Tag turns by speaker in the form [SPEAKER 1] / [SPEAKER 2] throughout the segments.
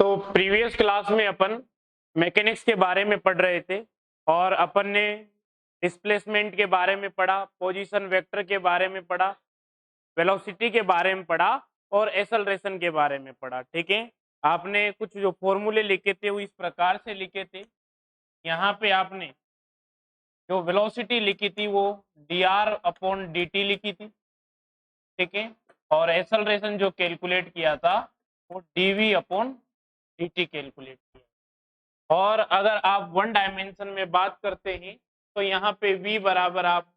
[SPEAKER 1] तो previous class में अपन mechanics के बारे में पढ़ रहे थे और अपन ने डिस्प्लेसमेंट के बारे में पढ़ा, पोजीशन वेक्टर के बारे में पढ़ा, वेलोसिटी के बारे में पढ़ा और एक्सेलरेशन के बारे में पढ़ा। ठीक है, आपने कुछ जो फॉर्मूले लिखे थे वो इस प्रकार से लिखे थे। यहाँ पे आपने जो वेलोसिटी लिखी थी वो dr/dt लिखी थी। ठीक है, और एक्सेलरेशन जो कैलकुलेट किया था वो dv/dt कैलकुलेट किया। और अगर आप वन डायमेंशन में बात करते हैं तो यहाँ पे v बराबर आप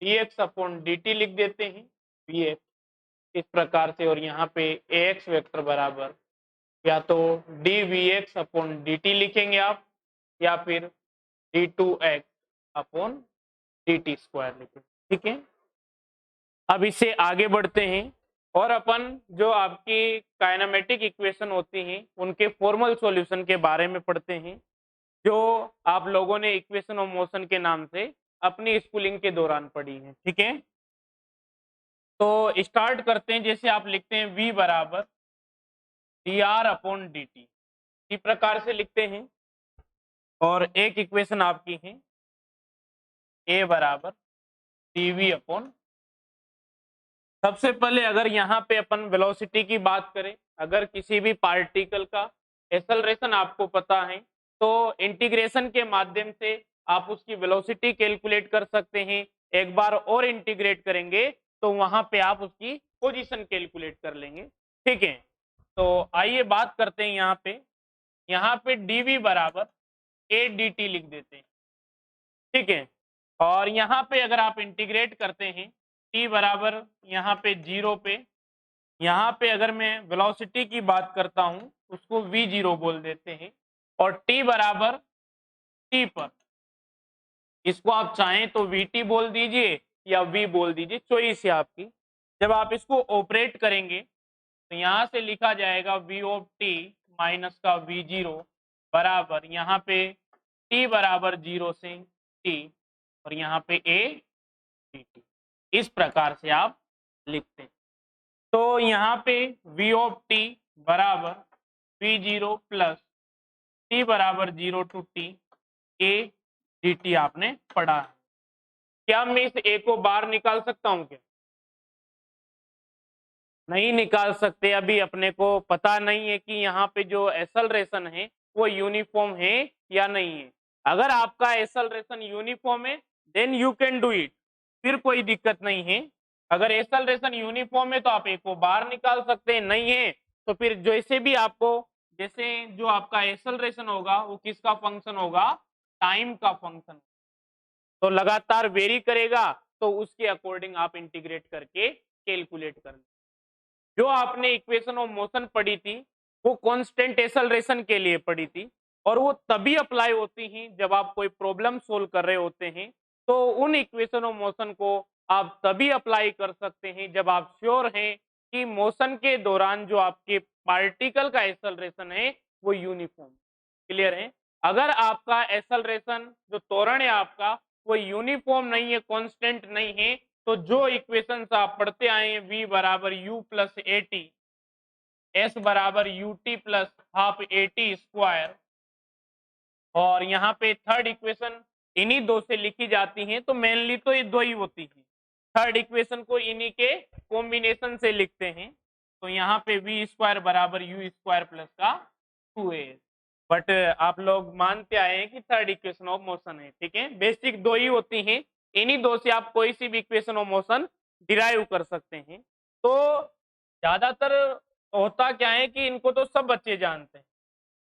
[SPEAKER 1] dx/dt लिख देते हैं, vx इस प्रकार से, और यहाँ पे ax वेक्टर बराबर या तो dvx/dt लिखेंगे आप या फिर d2x/dt स्क्वायर लिखेंगे। ठीक है, अब इससे आगे बढ़ते हैं और अपन जो आपकी काइनेमेटिक इक्वेशन होती हैं उनके फॉर्मल सॉल्यूशन के बारे में पढ़ते हैं, जो आप लोगों ने इक्वेशन ऑफ मोशन के नाम से अपनी स्कूलिंग के दौरान पढ़ी है। ठीक है, तो स्टार्ट करते हैं। जैसे आप लिखते हैं v बराबर dr/dt, इसी प्रकार से लिखते हैं। और एक इक्वेशन आपकी है a बराबर dv/, सबसे पहले अगर यहाँ पे अपन वेलोसिटी की बात करें, अगर किसी भी पार्टिकल का एक्सेलरेशन आपको पता है तो इंटीग्रेशन के माध्यम से आप उसकी वेलोसिटी कैलकुलेट कर सकते हैं। एक बार और इंटीग्रेट करेंगे तो वहां पे आप उसकी पोजीशन कैलकुलेट कर लेंगे। ठीक है, तो आइए बात करते हैं। यहाँ पे dv बराबर a dt लिख देते हैं। ठीक है, और यहाँ पे अगर आप इंटीग्रेट करते हैं t बराबर यहाँ पे 0 पे, यहाँ पे अगर मैं वेलोसिटी की बात करता हूँ उसको v0 बोल देते हैं, और t बराबर t पर इसको आप चाहें तो vt बोल दीजिए या v बोल दीजिए, चॉइस है आपकी। जब आप इसको ऑपरेट करेंगे तो यहाँ से लिखा जाएगा v ऑफ t माइनस का v0 बराबर यहाँ पे t बराबर 0 से t और यहाँ पे a dt, इस प्रकार से आप लिखते हैं। तो यहाँ पे v ऑफ t बराबर v0 प्लस t बराबर 0 टू t a dt आपने पढ़ा है। क्या मैं इस a को बाहर निकाल सकता हूं? क्या नहीं निकाल सकते? अभी अपने को पता नहीं है कि यहाँ पे जो एक्सेलरेशन है वो यूनिफॉर्म है या नहीं है। अगर आपका एक्सेलरेशन यूनिफॉर्म है then you can do it, फिर कोई दिक्कत नहीं है। अगर एक्सेलरेशन यूनिफॉर्म है तो आप ए को बाहर निकाल सकते हैं, नहीं है तो फिर जैसे भी आपको, जैसे जो आपका एक्सेलरेशन होगा वो किसका फंक्शन होगा? टाइम का फंक्शन। तो लगातार वेरी करेगा तो उसके अकॉर्डिंग आप इंटीग्रेट करके कैलकुलेट कर। जो आपने इक्वेशन ऑफ मोशन पढ़ी थी वो कांस्टेंट एक्सेलरेशन के लिए पढ़ी थी, और वो तभी अप्लाई होती हैं जब आप कोई प्रॉब्लम सोल्व कर रहे होते हैं। तो उन इक्वेशन ऑफ मोशन को आप तभी अप्लाई कर सकते हैं जब आप श्योर हैं कि मोशन के दौरान जो आपके पार्टिकल का एक्सेलरेशन है वो यूनिफॉर्म। क्लियर है? अगर आपका एक्सेलरेशन जो त्वरण है आपका वो यूनिफॉर्म नहीं है, कांस्टेंट नहीं है, तो जो इक्वेशंस आप पढ़ते आए हैं v बराबर u plus A T, S बराबर U T plus half A T square, और यहाँ पे थर्ड इक्वेशन इन्हीं दो से लिखी जाती हैं, तो मेनली तो ये दो ही होती हैं। थर्ड इक्वेशन को इन्हीं के कॉम्बिनेशन से लिखते हैं। तो यहाँ पे वी स्क्वायर बराबर यू स्क्वायर प्लस का 2a, बट आप लोग मानते आए हैं कि थर्ड इक्वेशन ऑफ मोशन है। ठीक है, बेसिक दो ही होती हैं, इन्हीं दो से आप कोई सी भी इक्वेशन ऑफ मोशन डिराइव कर सकते हैं। तो ज्यादातर होता क्या है कि इनको तो सब बच्चे जानते हैं,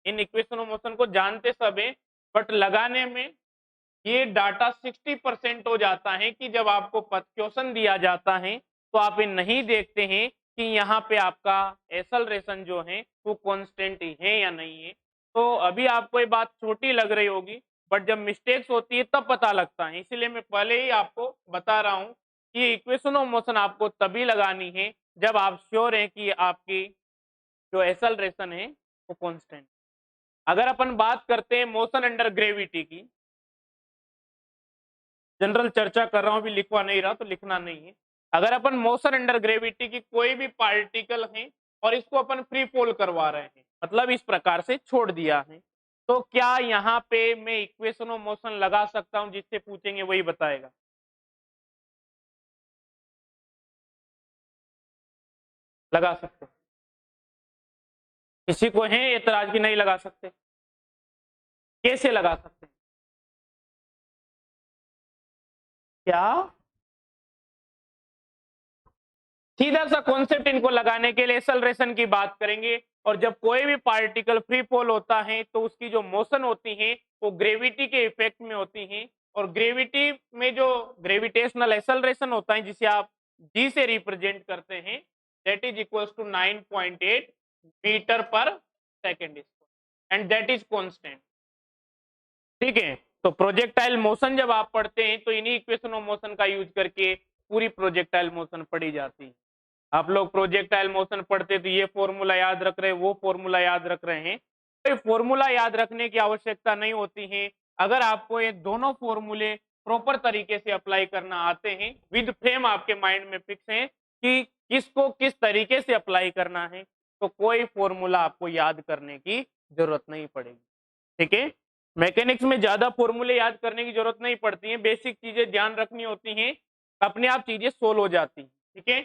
[SPEAKER 1] इन इक्वेशन ऑफ मोशन को जानते सब है, बट लगाने में ये डाटा 60% हो जाता है कि जब आपको क्वेश्चन दिया जाता है तो आप ये नहीं देखते हैं कि यहाँ पे आपका एक्सेलरेशन जो है वो कांस्टेंट है या नहीं है। तो अभी आपको ये बात छोटी लग रही होगी, बट जब मिस्टेक्स होती है तब पता लगता है। इसलिए मैं पहले ही आपको बता रहा हूँ कि इक्वेशन ऑफ मोशन आपको तभी लगानी है जब आप श्योर हैं कि आपकी जो एक्सेलरेशन है वो कांस्टेंट। अगर अपन बात करते हैं मोशन अंडर ग्रेविटी की, जनरल चर्चा कर रहा हूं, अभी लिखवा नहीं रहा तो लिखना नहीं है। अगर अपन मोशन अंडर ग्रेविटी की कोई भी पार्टिकल है और इसको अपन फ्री फॉल करवा रहे हैं, मतलब इस प्रकार से छोड़ दिया है। तो क्या यहाँ पे मैं इक्वेशन ऑफ मोशन लगा सकता हूँ? जिससे पूछेंगे वही बताएगा। लगा सकते? किसी को है एतराज की नहीं लगा सकते? कैसे लगा सकते हैं? क्या सीधा सा कॉन्सेप्ट इनको लगाने के लिए एक्सेलरेशन की बात करेंगे। और जब कोई भी पार्टिकल फ्री फॉल होता है तो उसकी जो मोशन होती है वो ग्रेविटी के इफेक्ट में होती है। और ग्रेविटी में जो ग्रेविटेशनल एक्सेलरेशन होता है जिसे आप जी से रिप्रेजेंट करते हैं, that is equals to 9.8 metre पर second and that is constant. ठीक है, तो प्रोजेक्टाइल मोशन जब आप पढ़ते हैं तो इन्हीं इक्वेशन ऑफ मोशन का यूज करके पूरी प्रोजेक्टाइल मोशन पढ़ी जाती है। आप लोग प्रोजेक्टाइल मोशन पढ़ते तो ये फॉर्मूला याद रख रहे हैं, वो फॉर्मूला याद रख रहे हैं, तो फॉर्मूला याद रखने की आवश्यकता नहीं होती है। अगर आपको ये दोनों फॉर्मूले प्रॉपर तरीके से अप्लाई करना आते हैं, विद फ्रेम आपके माइंड में फिक्स है कि किसको किस तरीके से अप्लाई करना है, तो कोई फॉर्मूला आपको याद करने की जरूरत नहीं पड़ेगी। ठीक है, मैकेनिक्स में ज्यादा फॉर्मूले याद करने की जरूरत नहीं पड़ती है, बेसिक चीजें ध्यान रखनी होती हैं, अपने आप चीजें सोल्व हो जाती हैं। ठीक है,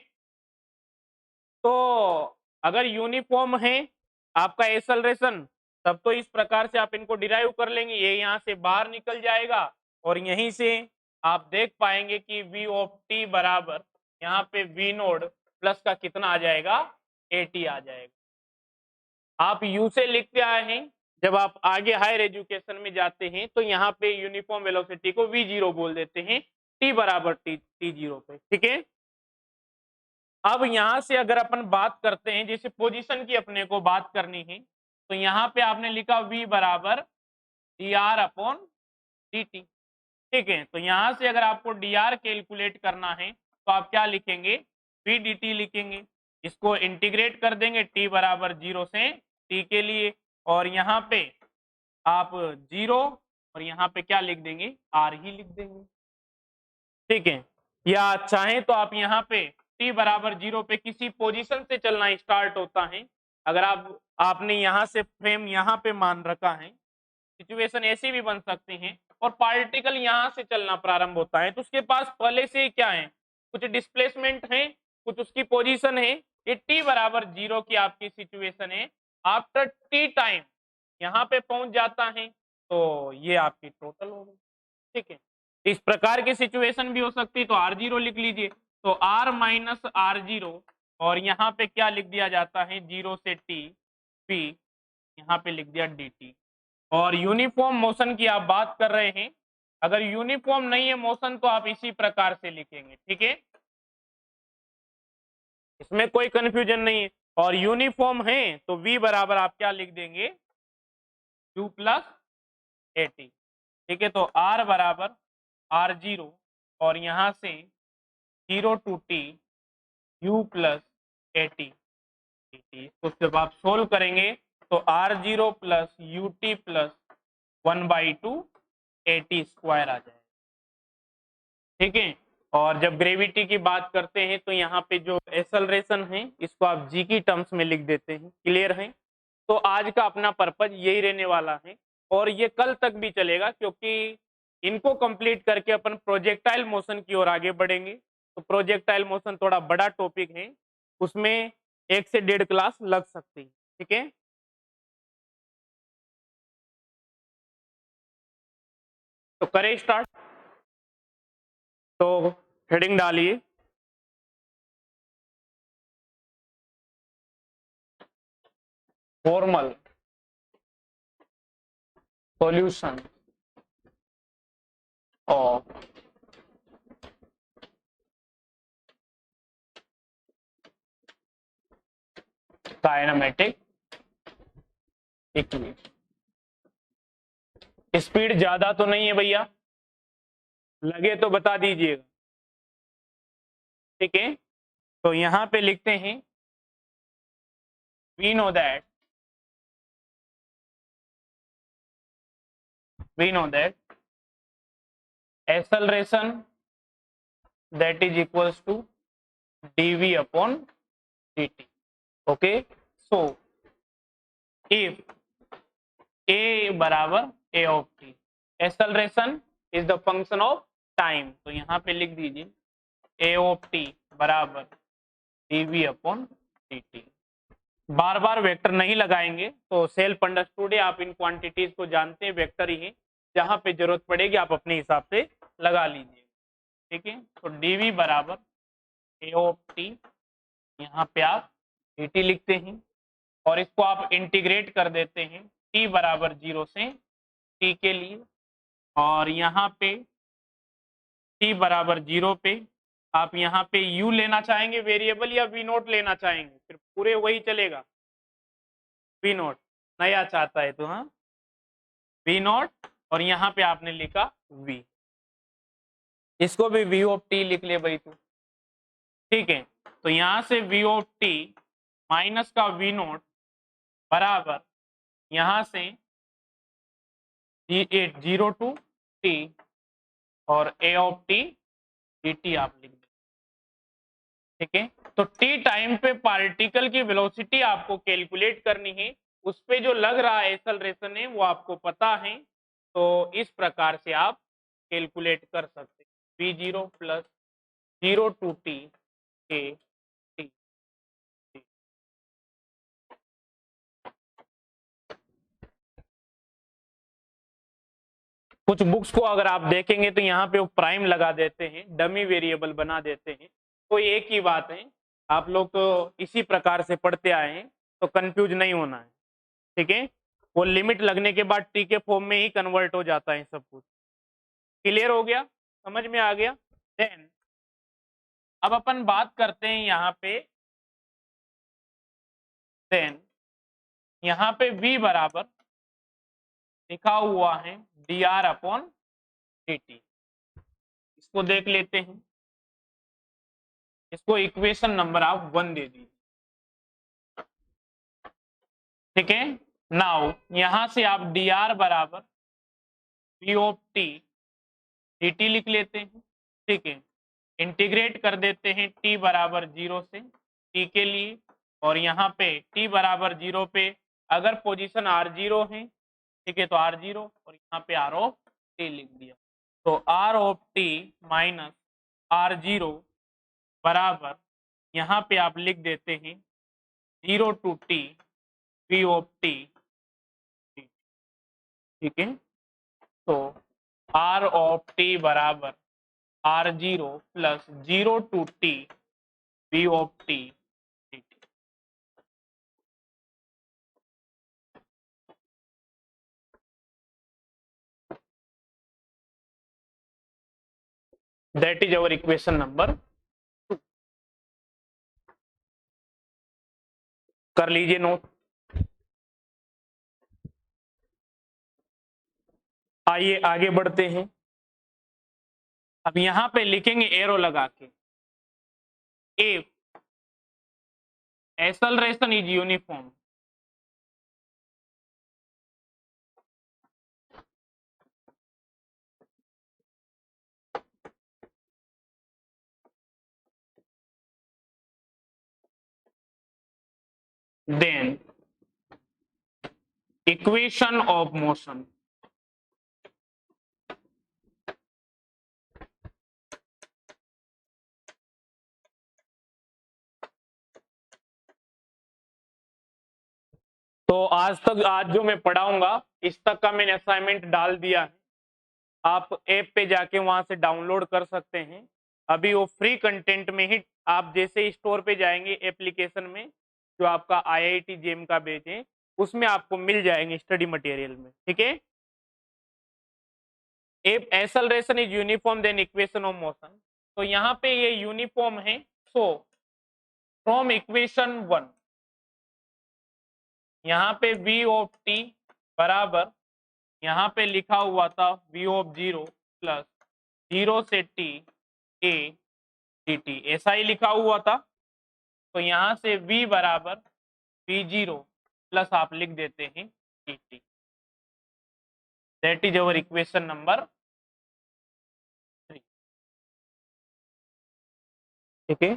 [SPEAKER 1] तो अगर यूनिफॉर्म है आपका एक्सेलरेशन, तब तो इस प्रकार से आप इनको डिराइव कर लेंगे, ये यहाँ से बाहर निकल जाएगा और यहीं से आप देख पाएंगे कि v ऑफ t बराबर यहाँ पे v नोड प्लस का कितना आ जाएगा, at आ जाएगा। आप u से लिखते आए हैं, जब आप आगे हायर एजुकेशन में जाते हैं तो यहाँ पे यूनिफॉर्म वेलोसिटी को v0 बोल देते हैं, t बराबर t0 पे। ठीक है, अब यहां से अगर अपन बात करते हैं, जैसे पोजीशन की अपने को बात करनी है, तो यहाँ पे आपने लिखा v बराबर dr अपॉन dt। ठीक है, तो यहां से अगर आपको dr कैलकुलेट करना है तो आप क्या लिखेंगे, v dt लिखेंगे। इसको इंटीग्रेट कर देंगे t बराबर 0 से t के लिए, और यहाँ पे आप 0 और यहाँ पे क्या लिख देंगे, r ही लिख देंगे। ठीक है, या चाहें तो आप यहाँ पे t बराबर 0 पे किसी पोजीशन से चलना स्टार्ट होता है। अगर आपने यहाँ से फ्रेम यहाँ पे मान रखा है, सिचुएशन ऐसी भी बन सकती है, और पार्टिकल यहाँ से चलना प्रारंभ होता है, तो उसके पास पहले से क्या है, कुछ डिस्प्लेसमेंट है, कुछ उसकी पोजीशन है। ये t बराबर 0 की आपकी सिचुएशन है, आफ्टर t टाइम यहाँ पे पहुंच जाता है, तो ये आपकी टोटल हो गई। ठीक है, इस प्रकार की सिचुएशन भी हो सकती है, तो R0 लिख लीजिए, तो R माइनस R0, और यहाँ पे क्या लिख दिया जाता है, 0 से t p, यहाँ पे लिख दिया dt। और यूनिफॉर्म मोशन की आप बात कर रहे हैं, अगर यूनिफॉर्म नहीं है मोशन तो आप इसी प्रकार से लिखेंगे। ठीक है, इसमें कोई कंफ्यूजन नहीं है। और यूनिफॉर्म है तो v बराबर आप क्या लिख देंगे, u प्लस at। ठीक है, तो r बराबर R0 और यहाँ से 0 to t u plus at dt। तो जब आप सोल्व करेंगे तो R0 plus ut plus 1/2 at square आ जाएगा। ठीक है, और जब ग्रेविटी की बात करते हैं तो यहाँ पे जो एक्सेलरेशन है इसको आप जी की टर्म्स में लिख देते हैं। क्लियर है? तो आज का अपना पर्पज यही रहने वाला है, और ये कल तक भी चलेगा, क्योंकि इनको कंप्लीट करके अपन प्रोजेक्टाइल मोशन की ओर आगे बढ़ेंगे। तो प्रोजेक्टाइल मोशन थोड़ा बड़ा टॉपिक है, उसमें 1 से 1.5 क्लास लग सकती है। ठीक है, तो करें स्टार्ट। तो हेडिंग डालिए, formal solution of kinematic equation. Speed ज्यादा तो नहीं है भैया, लगे तो बता दीजिएगा। ठीक है, तो यहां पे लिखते हैं, we know that acceleration that is equals to dv upon dt. Okay, so if A बराबर A of T, acceleration is the function of time, तो यहाँ पे लिख दीजिए ए ऑफ टी बराबर डीवी अपॉन dt। बार बार वेक्टर नहीं लगाएंगे, तो सेल्फ अंडरस्टूड है, आप इन क्वांटिटीज को जानते हैं, वेक्टर ही है, जहां पे जरूरत पड़ेगी आप अपने हिसाब से लगा लीजिए। ठीक है, तो dv बराबर ए ऑफ टी, यहाँ पे आप dt लिखते हैं और इसको आप इंटीग्रेट कर देते हैं t बराबर 0 से t के लिए, और यहाँ पे t बराबर 0 पे आप यहाँ पे u लेना चाहेंगे वेरिएबल या v नोट लेना चाहेंगे, फिर पूरे वही चलेगा, v नोट नया चाहता है तो, हाँ v नोट, और यहाँ पे आपने लिखा v, इसको भी v ऑफ t लिख ले भाई तू। ठीक है, तो यहाँ से v ऑफ t माइनस का v नोट बराबर यहाँ से 0 टू t और a ऑफ t dt आप लिख दें। ठीक है, तो t टाइम पे पार्टिकल की वेलोसिटी आपको कैलकुलेट करनी है, उस पे जो लग रहा है एक्सेलरेशन है वो आपको पता है, तो इस प्रकार से आप कैलकुलेट कर सकते हैं v0 प्लस 0 टू t के t। कुछ बुक्स को अगर आप देखेंगे तो यहाँ पे वो प्राइम लगा देते हैं, डमी वेरिएबल बना देते हैं, तो एक ही बात है, आप लोग तो इसी प्रकार से पढ़ते आए हैं, तो कंफ्यूज नहीं होना है। ठीक है, वो लिमिट लगने के बाद टी के फॉर्म में ही कन्वर्ट हो जाता है सब कुछ। क्लियर हो गया, समझ में आ गया। देन अब अपन बात करते हैं यहाँ पे, देन यहाँ पे v बराबर लिखा हुआ है dr अपॉन dt, इसको देख लेते हैं, इसको इक्वेशन नंबर आप 1 दे दीजिए। ठीक है, नाउ यहां से आप dr बराबर v ऑफ t dt लिख लेते हैं। ठीक है, इंटीग्रेट कर देते हैं t बराबर 0 से t के लिए, और यहाँ पे t बराबर 0 पे अगर पोजीशन r0 है, ठीक है, तो r0 और यहाँ पे r ऑफ t लिख दिया, तो r of t minus r0 बराबर यहाँ पे आप लिख देते हैं 0 to t v of t। ठीक है, तो r ऑफ t बराबर r0 plus 0 to t v of t that is our equation number. कर लीजिए नोट। आइए आगे बढ़ते हैं, अब यहां पे लिखेंगे एरो लगा के, if acceleration is uniform, then equation of motion तो आज जो मैं पढ़ाऊंगा इस तक का मैंने असाइनमेंट डाल दिया है, आप ऐप पे जाके वहां से डाउनलोड कर सकते हैं। अभी वो फ्री कंटेंट में ही, आप जैसे स्टोर पे जाएंगे एप्लीकेशन में, जो आपका IIT जेम का बैच है उसमें आपको मिल जाएंगे स्टडी मटेरियल में। ठीक है, if acceleration is uniform then equation of motion, तो यहाँ पे ये यूनिफॉर्म है, सो फ्रॉम इक्वेशन 1 यहाँ पे v ऑफ t बराबर यहाँ पे लिखा हुआ था v ऑफ 0 प्लस 0 से t a dt, ऐसा ही लिखा हुआ था, तो यहाँ से v बराबर v0 प्लस आप लिख देते हैं dt, that is our equation number 3। ठीक है,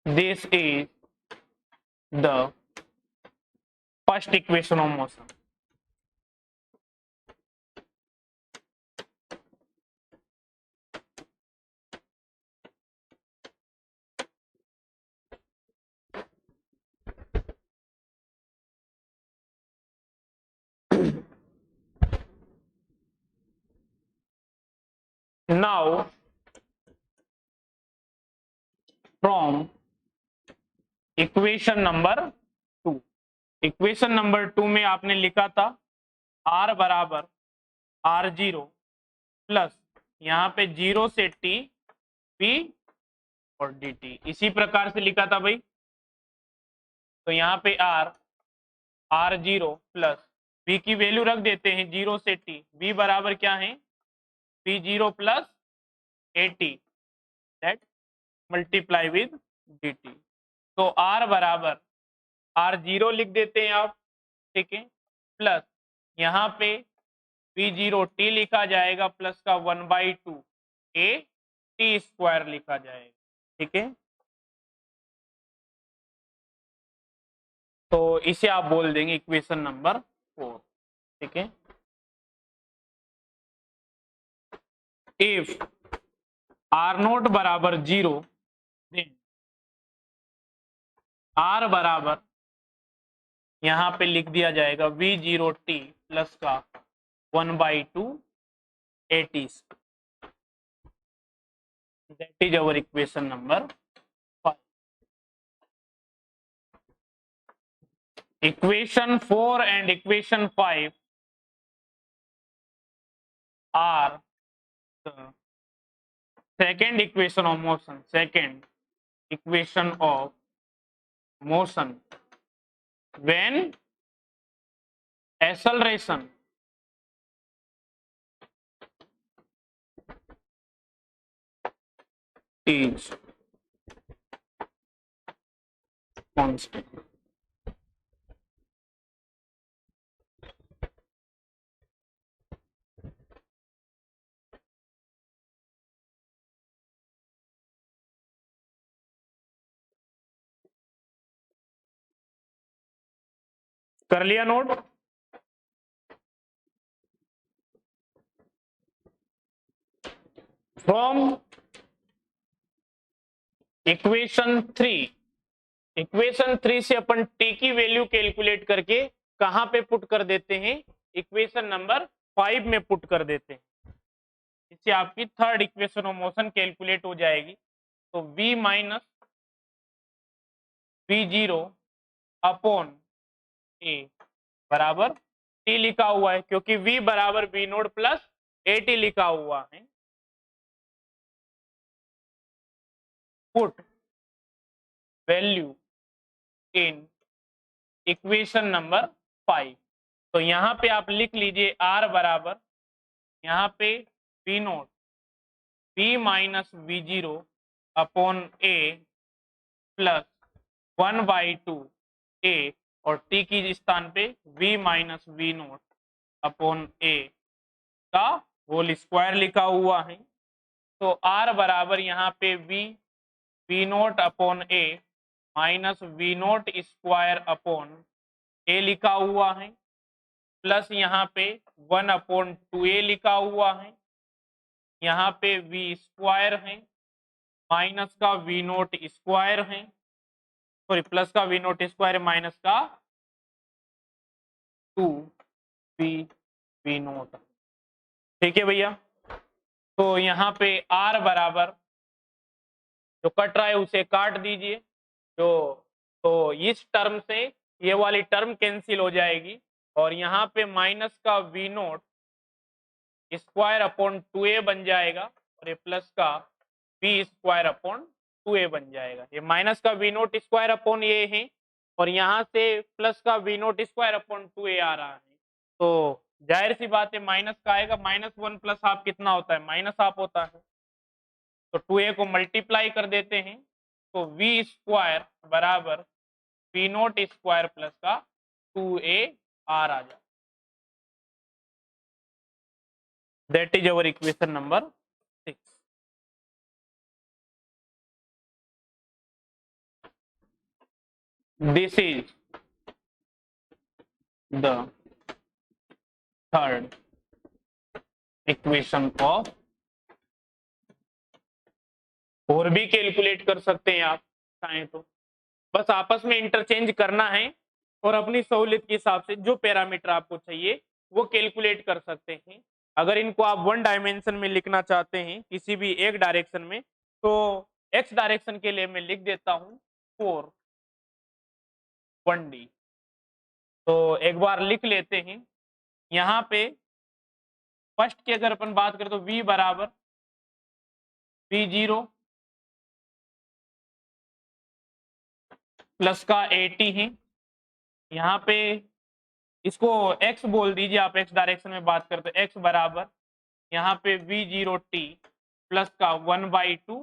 [SPEAKER 1] this is the first equation of motion. Now from equation number 2, equation number 2 में आपने लिखा था r बराबर r0 प्लस यहाँ पे 0 से t v और dt, इसी प्रकार से लिखा था भाई। तो यहाँ पे r0 प्लस v की वैल्यू रख देते हैं 0 से t, v बराबर क्या है v0 plus at that multiply with dt। तो r बराबर r0 लिख देते हैं आप, ठीक है, प्लस यहाँ पे v0 t लिखा जाएगा प्लस का 1/2 a t स्क्वायर लिखा जाएगा, ठीक है। तो इसे आप बोल देंगे इक्वेशन नंबर 4, ठीक है। इफ r0 बराबर 0 देन r बराबर यहाँ पे लिख दिया जाएगा v0 t प्लस का 1/2 at, that is our equation number 5. Equation 4 and equation 5 are the second equation of motion, second equation of motion when acceleration is constant. कर लिया नोट? फ्रॉम इक्वेशन 3, इक्वेशन 3 से अपन टी की value calculate करके कहां पे put कर देते हैं, इक्वेशन नंबर 5 में पुट कर देते हैं। इससे आपकी third equation of motion calculate हो जाएगी। तो v minus v0 upon a बराबर t लिखा हुआ है, क्योंकि v बराबर v0 प्लस at लिखा हुआ है। Put value in equation number 5। तो यहाँ पे आप लिख लीजिए r बराबर यहाँ पे v0 v minus v0 upon a plus 1/2 a और t की स्थान पे v minus v0 upon a का होल स्क्वायर लिखा हुआ है। तो r बराबर यहाँ पे v0 upon a minus v0 square upon a लिखा हुआ है, प्लस यहाँ पे 1/2a लिखा हुआ है, यहाँ पे v स्क्वायर है, माइनस का v0 स्क्वायर है, सॉरी प्लस का v0 स्क्वायर माइनस का 2v0, ठीक है भैया। तो यहाँ पे r बराबर जो कट रहा है उसे काट दीजिए, तो इस टर्म से ये वाली टर्म कैंसिल हो जाएगी और यहाँ पे माइनस का v0 स्क्वायर अपॉन 2a बन जाएगा और ये प्लस का v स्क्वायर अपॉन 2a बन जाएगा। ये माइनस का v0 स्क्वायर अपॉन a है और यहाँ से प्लस का v0 स्क्वायर अपॉन 2a आ रहा है। तो जाहिर सी बात है माइनस का आएगा, -1 प्लस हाफ कितना होता है, माइनस हाफ होता है। तो 2a को मल्टीप्लाई कर देते हैं, तो v स्क्वायर बराबर v0 स्क्वायर प्लस का 2a r आ जाए। That is our equation number 6। This is the third equation of, और भी कैलकुलेट कर सकते हैं आप चाहें तो, बस आपस में इंटरचेंज करना है और अपनी सहूलियत के हिसाब से जो पैरामीटर आपको चाहिए वो कैलकुलेट कर सकते हैं। अगर इनको आप वन डायमेंशन में लिखना चाहते हैं किसी भी एक डायरेक्शन में, तो एक्स डायरेक्शन के लिए मैं लिख देता हूं 4 1D। तो एक बार लिख लेते हैं। यहाँ पे फर्स्ट की अगर अपन बात करें तो v बराबर v0 प्लस का 80 है। यहाँ पे इसको x बोल दीजिए, आप x डायरेक्शन में बात करते हैं, x बराबर यहाँ पे v0t प्लस का 1/2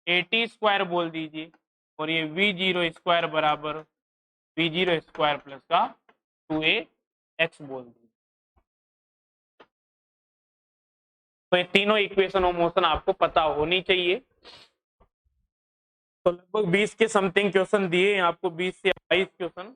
[SPEAKER 1] 80 स्क्वायर बोल दीजिए, और ये v0 स्क्वायर बराबर v0 स्क्वायर प्लस का 2ax बोल दीजिए। तो ये तीनों इक्वेशन ऑफ मोशन आपको पता होनी चाहिए। तो लगभग 20 के समथिंग क्वेश्चन दिए हैं आपको, 20 से 22 क्वेश्चन।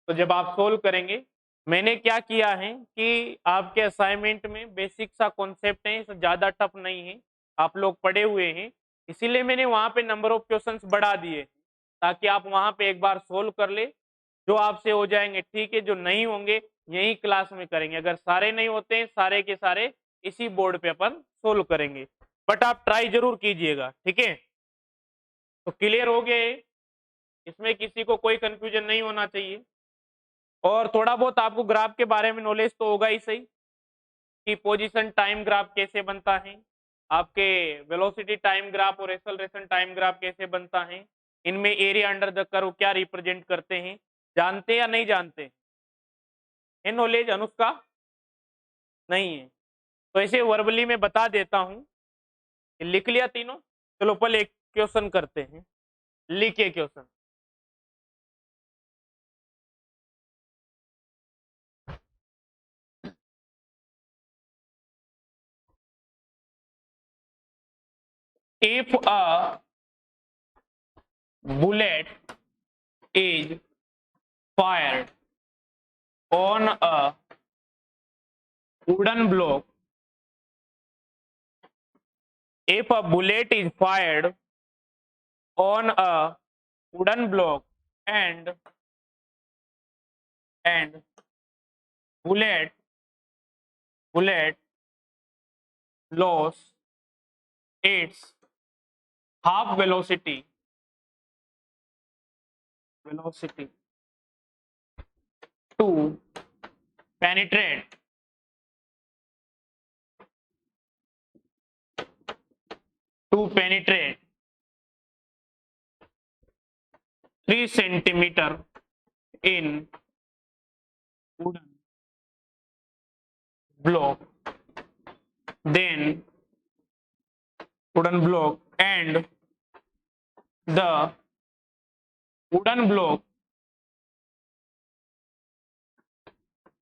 [SPEAKER 1] तो जब आप सोल्व करेंगे, मैंने क्या किया है कि आपके असाइनमेंट में बेसिक सा कॉन्सेप्ट है, ज्यादा टफ नहीं है, आप लोग पढ़े हुए हैं, इसीलिए मैंने वहां पे नंबर ऑफ क्वेश्चंस बढ़ा दिए ताकि आप वहां पे एक बार सोल्व कर ले। जो आपसे हो जाएंगे ठीक है, जो नहीं होंगे यही क्लास में करेंगे। अगर सारे नहीं होते हैं, सारे के सारे इसी बोर्ड पे अपन सोल्व करेंगे, बट आप ट्राई जरूर कीजिएगा, ठीक है। तो क्लियर हो गए, इसमें किसी को कोई कंफ्यूजन नहीं होना चाहिए। और थोड़ा बहुत आपको ग्राफ के बारे में नॉलेज तो होगा ही सही, कि पोजीशन टाइम ग्राफ कैसे बनता है, आपके वेलोसिटी टाइम ग्राफ और एक्सेलरेशन टाइम ग्राफ कैसे बनता है, इनमें एरिया अंडर द कर्व क्या रिप्रेजेंट करते हैं, जानते या नहीं जानते? है नॉलेज अनुष्का? नहीं है तो ऐसे वर्बली में बता देता हूं। लिख लिया तीनों? चलो पहले एक क्वेश्चन करते हैं, लिखिए question. If a bullet is fired on a wooden block, if a bullet is fired on a wooden block and bullet loss its half velocity to penetrate to penetrate 3 centimeter in wooden block, then wooden block and the wooden block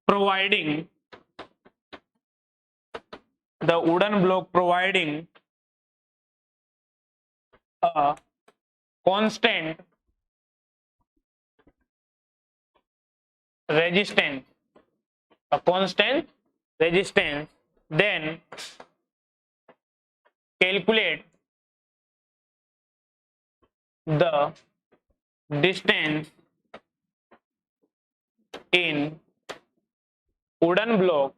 [SPEAKER 1] providing a constant resistance, then calculate the distance in wooden block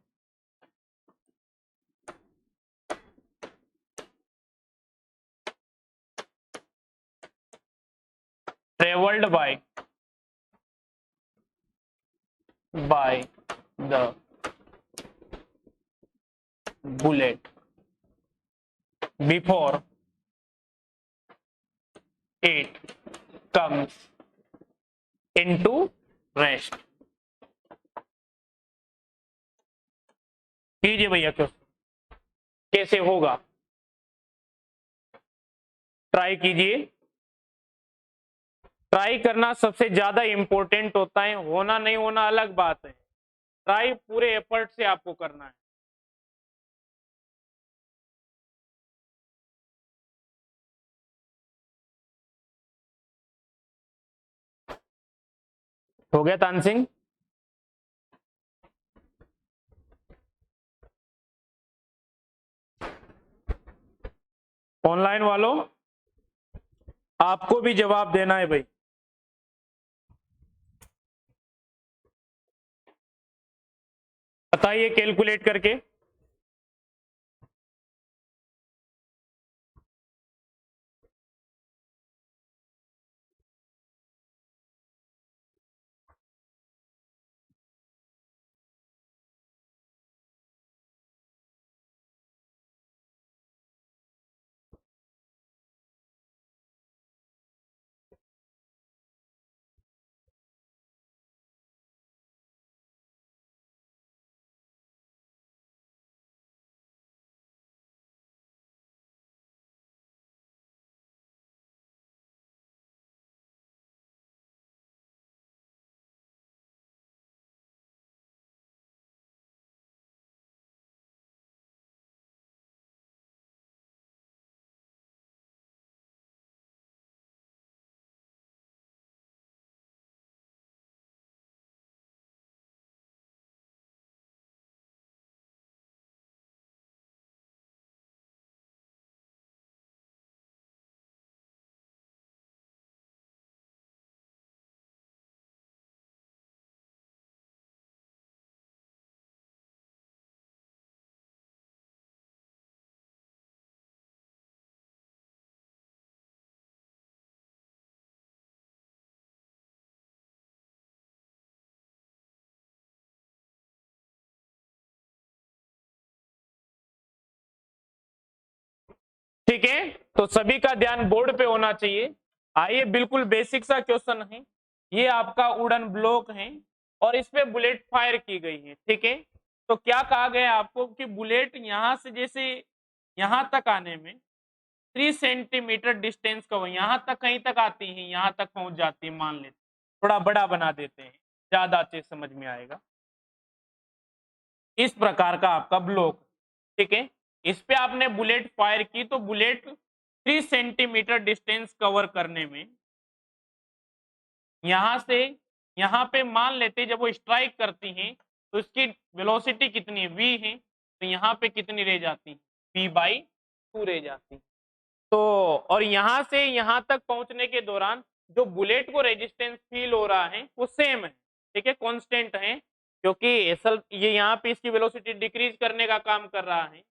[SPEAKER 1] traveled by the bullet before it comes into rest। कीजिए भैया question कैसे होगा, try कीजिए। Try करना सबसे ज्यादा important होता है, होना नहीं होना अलग बात है, ट्राई पूरे एफर्ट से आपको करना है। हो गया तानसिंह? ऑनलाइन वालों आपको भी जवाब देना है भाई। बताइए कैलकुलेट करके। ठीक है, तो सभी का ध्यान बोर्ड पे होना चाहिए। आइए, बिल्कुल बेसिक सा क्वेश्चन है। ये आपका वुडन ब्लॉक है और इस पे बुलेट फायर की गई है। ठीक है, तो क्या कहा गया आपको कि बुलेट यहां से जैसे यहां तक आने में 3 सेंटीमीटर डिस्टेंस का, यहां तक कहीं तक आती है, यहां तक पहुंच जाती है, मान लेते, थोड़ा बड़ा बना देते हैं, ज्यादा अच्छे समझ में आएगा। इस प्रकार का आपका ब्लॉक, ठीक है, इस पे आपने बुलेट फायर की तो बुलेट 3 सेंटीमीटर डिस्टेंस कवर करने में यहां से यहां पे मान लेते जब वो स्ट्राइक करती हैं तो इसकी वेलोसिटी कितनी है, v है, तो यहाँ पे कितनी रह जाती, v/2 रह जाती। तो और यहां से यहां तक पहुंचने के दौरान जो बुलेट को रेजिस्टेंस फील हो रहा है वो सेम है, ठीक है, कांस्टेंट है, क्योंकि एसल ये यहाँ पे इसकी वेलोसिटी डिक्रीज करने का काम कर रहा है,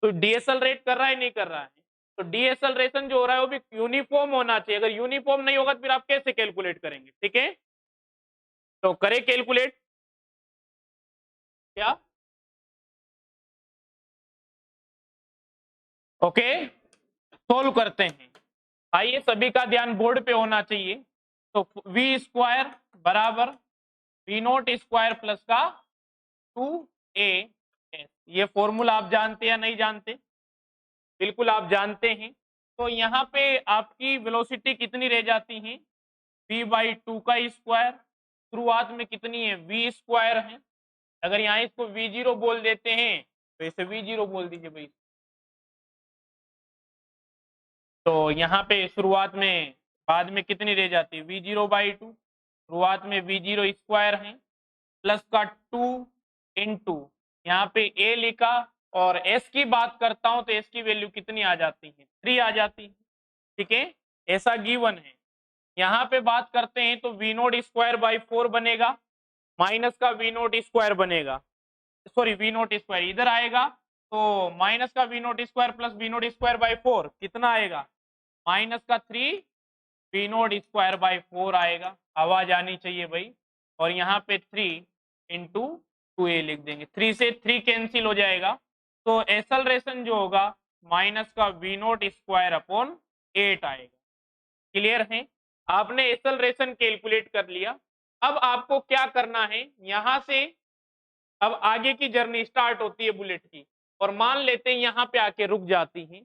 [SPEAKER 1] तो डीएसएलरेट कर रहा है नहीं कर रहा है, तो डीएसएलरेशन जो हो रहा है वो भी यूनिफॉर्म होना चाहिए। अगर यूनिफॉर्म नहीं होगा तो फिर आप कैसे कैलकुलेट करेंगे? ठीक है, तो करें कैलकुलेट क्या? ओके, सोल्व करते हैं। आइए, सभी का ध्यान बोर्ड पे होना चाहिए। तो वी स्क्वायर बराबर वी नोट स्क्वायर प्लस का 2a, ये फॉर्मूला आप जानते या नहीं जानते? बिल्कुल आप जानते हैं। तो यहाँ पे आपकी वेलोसिटी कितनी रह जाती है, v/2 का स्क्वायर, शुरुआत में कितनी है, v स्क्वायर है। अगर यहाँ इसको v0 बोल देते हैं तो इसे v0 बोल दीजिए भाई। तो यहाँ पे शुरुआत में बाद में कितनी रह जाती है, v0/2, शुरुआत में v0 स्क्वायर है प्लस का 2 इंटू यहाँ पे a लिखा, और s की बात करता हूं तो s की वैल्यू कितनी आ जाती है, 3 आ जाती है। ठीक है, ऐसा गिवन है। यहाँ पे बात करते हैं तो वी नोट स्क्वायर बाई 4 बनेगा, माइनस का वी नोट स्क्वायर बनेगा, सॉरी वी नोट स्क्वायर इधर आएगा, तो माइनस का v naught square plus v naught square by 4 कितना आएगा, माइनस का 3 वी नोट स्क्वायर बाई 4 आएगा। आवाज आनी चाहिए भाई। और यहाँ पे 3 इंटू 2a लिख देंगे, 3 से 3 कैंसिल हो जाएगा, तो एक्सेलरेशन जो होगा माइनस का वी नोट स्क्वायर अपॉन 8 आएगा। क्लियर है? आपने एक्सेलरेशन कैलकुलेट कर लिया। अब आपको क्या करना है, यहां से अब आगे की जर्नी स्टार्ट होती है बुलेट की, और मान लेते हैं यहाँ पे आके रुक जाती है।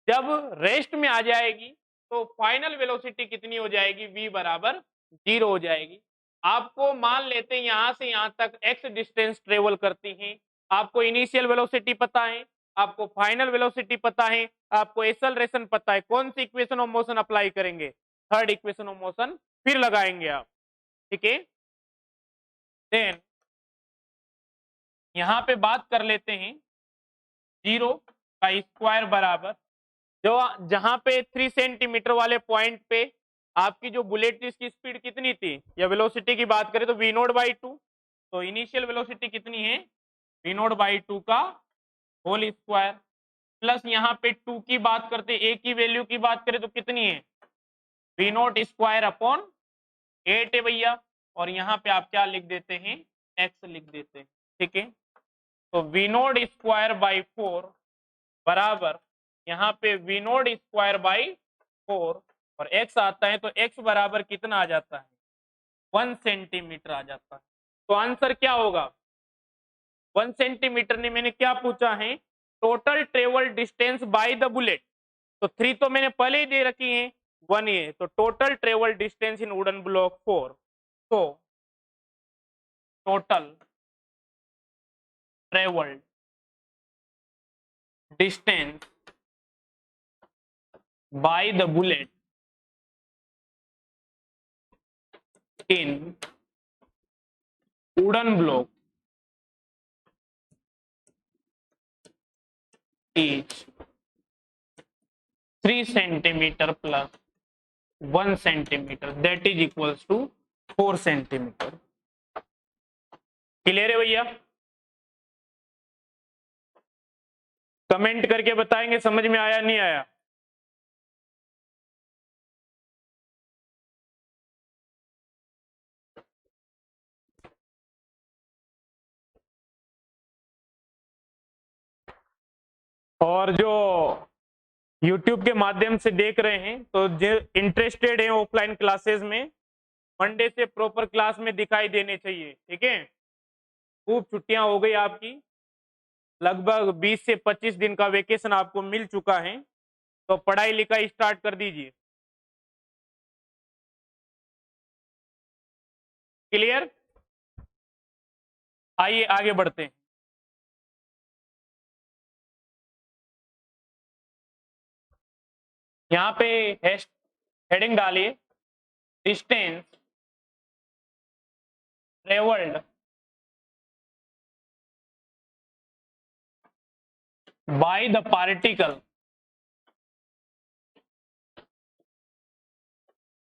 [SPEAKER 1] जब रेस्ट में आ जाएगी तो फाइनल वेलोसिटी कितनी हो जाएगी, v बराबर 0 हो जाएगी। आपको मान लेते हैं यहाँ से यहाँ तक x डिस्टेंस ट्रेवल करती है, आपको इनिशियल वेलोसिटी पता है, आपको फाइनल वेलोसिटी पता है, आपको एक्सेलरेशन पता है, कौन सी इक्वेशन ऑफ मोशन अप्लाई करेंगे, थर्ड इक्वेशन ऑफ मोशन फिर लगाएंगे आप। ठीक है, देन यहां पे बात कर लेते हैं 0 का स्क्वायर बराबर जो जहां पे 3 सेंटीमीटर वाले पॉइंट पे आपकी जो बुलेट थी इसकी स्पीड कितनी थी, या वेलोसिटी की बात करें तो वी नोट बाई टू। तो इनिशियल वेलोसिटी कितनी है, वी नोट बाई टू का होल स्क्वायर, प्लस यहाँ पे 2 की बात करते, ए की वैल्यू की बात करें तो कितनी है, वी नोट स्क्वायर अपॉन 8 है भैया, और यहाँ पे आप क्या लिख देते हैं, एक्स लिख देते हैं। ठीक है, तो वी नोट स्क्वायर बाई 4 बराबर यहाँ पे वी नोट स्क्वायर बाई 4 और एक्स आता है, तो एक्स बराबर कितना आ जाता है, 1 सेंटीमीटर आ जाता है। तो आंसर क्या होगा, 1 सेंटीमीटर ने मैंने क्या पूछा है, total travel distance by the bullet. तो 3 तो मैंने पहले ही दे रखी है, 1 ये, तो total travel distance in wooden block 4। तो total travel distance by the bullet in wooden block is 3 centimetre plus 1 centimetre that is equals to 4 centimetre. Clear है भैया? कमेंट करके बताएंगे समझ में आया नहीं आया। और जो YouTube के माध्यम से देख रहे हैं तो जो इंटरेस्टेड है ऑफलाइन क्लासेस में, मंडे से प्रॉपर क्लास में दिखाई देने चाहिए। ठीक है, खूब छुट्टियां हो गई आपकी, लगभग 20 से 25 दिन का वेकेशन आपको मिल चुका है, तो पढ़ाई लिखाई स्टार्ट कर दीजिए। क्लियर? आइए आगे बढ़ते हैं। यहाँ पे हेडिंग डालिए, distance travelled by the particle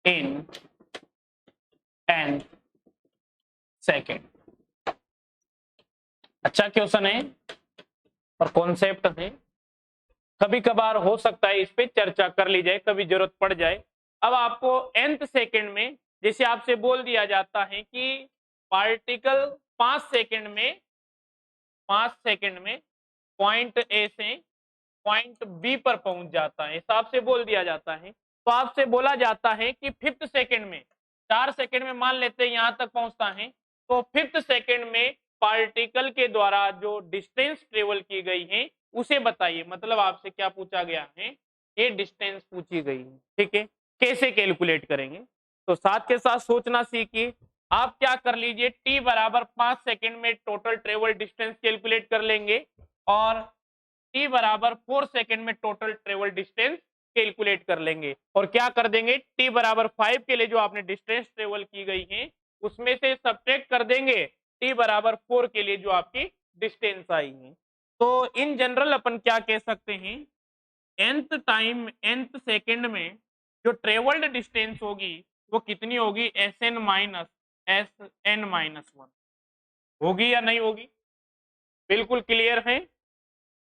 [SPEAKER 1] in n second. अच्छा क्वेश्चन है और कॉन्सेप्ट है, कभी कभार हो सकता है इस पे चर्चा कर ली जाए, कभी जरूरत पड़ जाए। अब आपको nth सेकेंड में जैसे आपसे बोल दिया जाता है कि पार्टिकल 5 सेकेंड में पॉइंट ए से पॉइंट बी पर पहुंच जाता है, ऐसा आपसे बोल दिया जाता है। तो आपसे बोला जाता है कि 5th सेकेंड में, 4 सेकेंड में मान लेते हैं यहां तक पहुंचता है, तो 5th सेकेंड में पार्टिकल के द्वारा जो डिस्टेंस ट्रेवल की गई है उसे बताइए। मतलब आपसे क्या पूछा गया है, ये डिस्टेंस पूछी गई है। ठीक है, कैसे कैलकुलेट करेंगे, तो साथ के साथ सोचना सीखिए। आप क्या कर लीजिए, t बराबर 5 सेकेंड में टोटल ट्रेवल डिस्टेंस कैलकुलेट कर लेंगे, और t बराबर 4 सेकेंड में टोटल ट्रेवल डिस्टेंस कैलकुलेट कर लेंगे, और क्या कर देंगे, t बराबर 5 के लिए जो आपने डिस्टेंस ट्रेवल की गई है उसमें से सब्ट्रैक्ट कर देंगे t बराबर 4 के लिए जो आपकी डिस्टेंस आई है। तो इन जनरल अपन क्या कह सकते हैं, nth सेकेंड में जो ट्रेवल्ड डिस्टेंस होगी वो कितनी होगी, Sn माइनस Sn माइनस 1 होगी या नहीं होगी? बिल्कुल क्लियर है।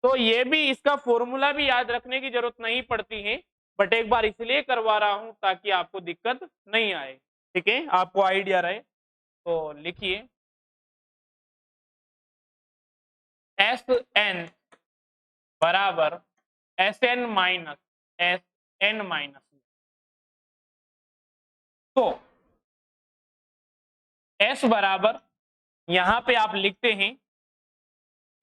[SPEAKER 1] तो ये भी, इसका फॉर्मूला भी याद रखने की जरूरत नहीं पड़ती है, बट एक बार इसलिए करवा रहा हूं ताकि आपको दिक्कत नहीं आए। ठीक है, आपको आइडिया रहे। तो लिखिए एस एन बराबर s n minus s n minus. तो एस बराबर यहां पे आप लिखते हैं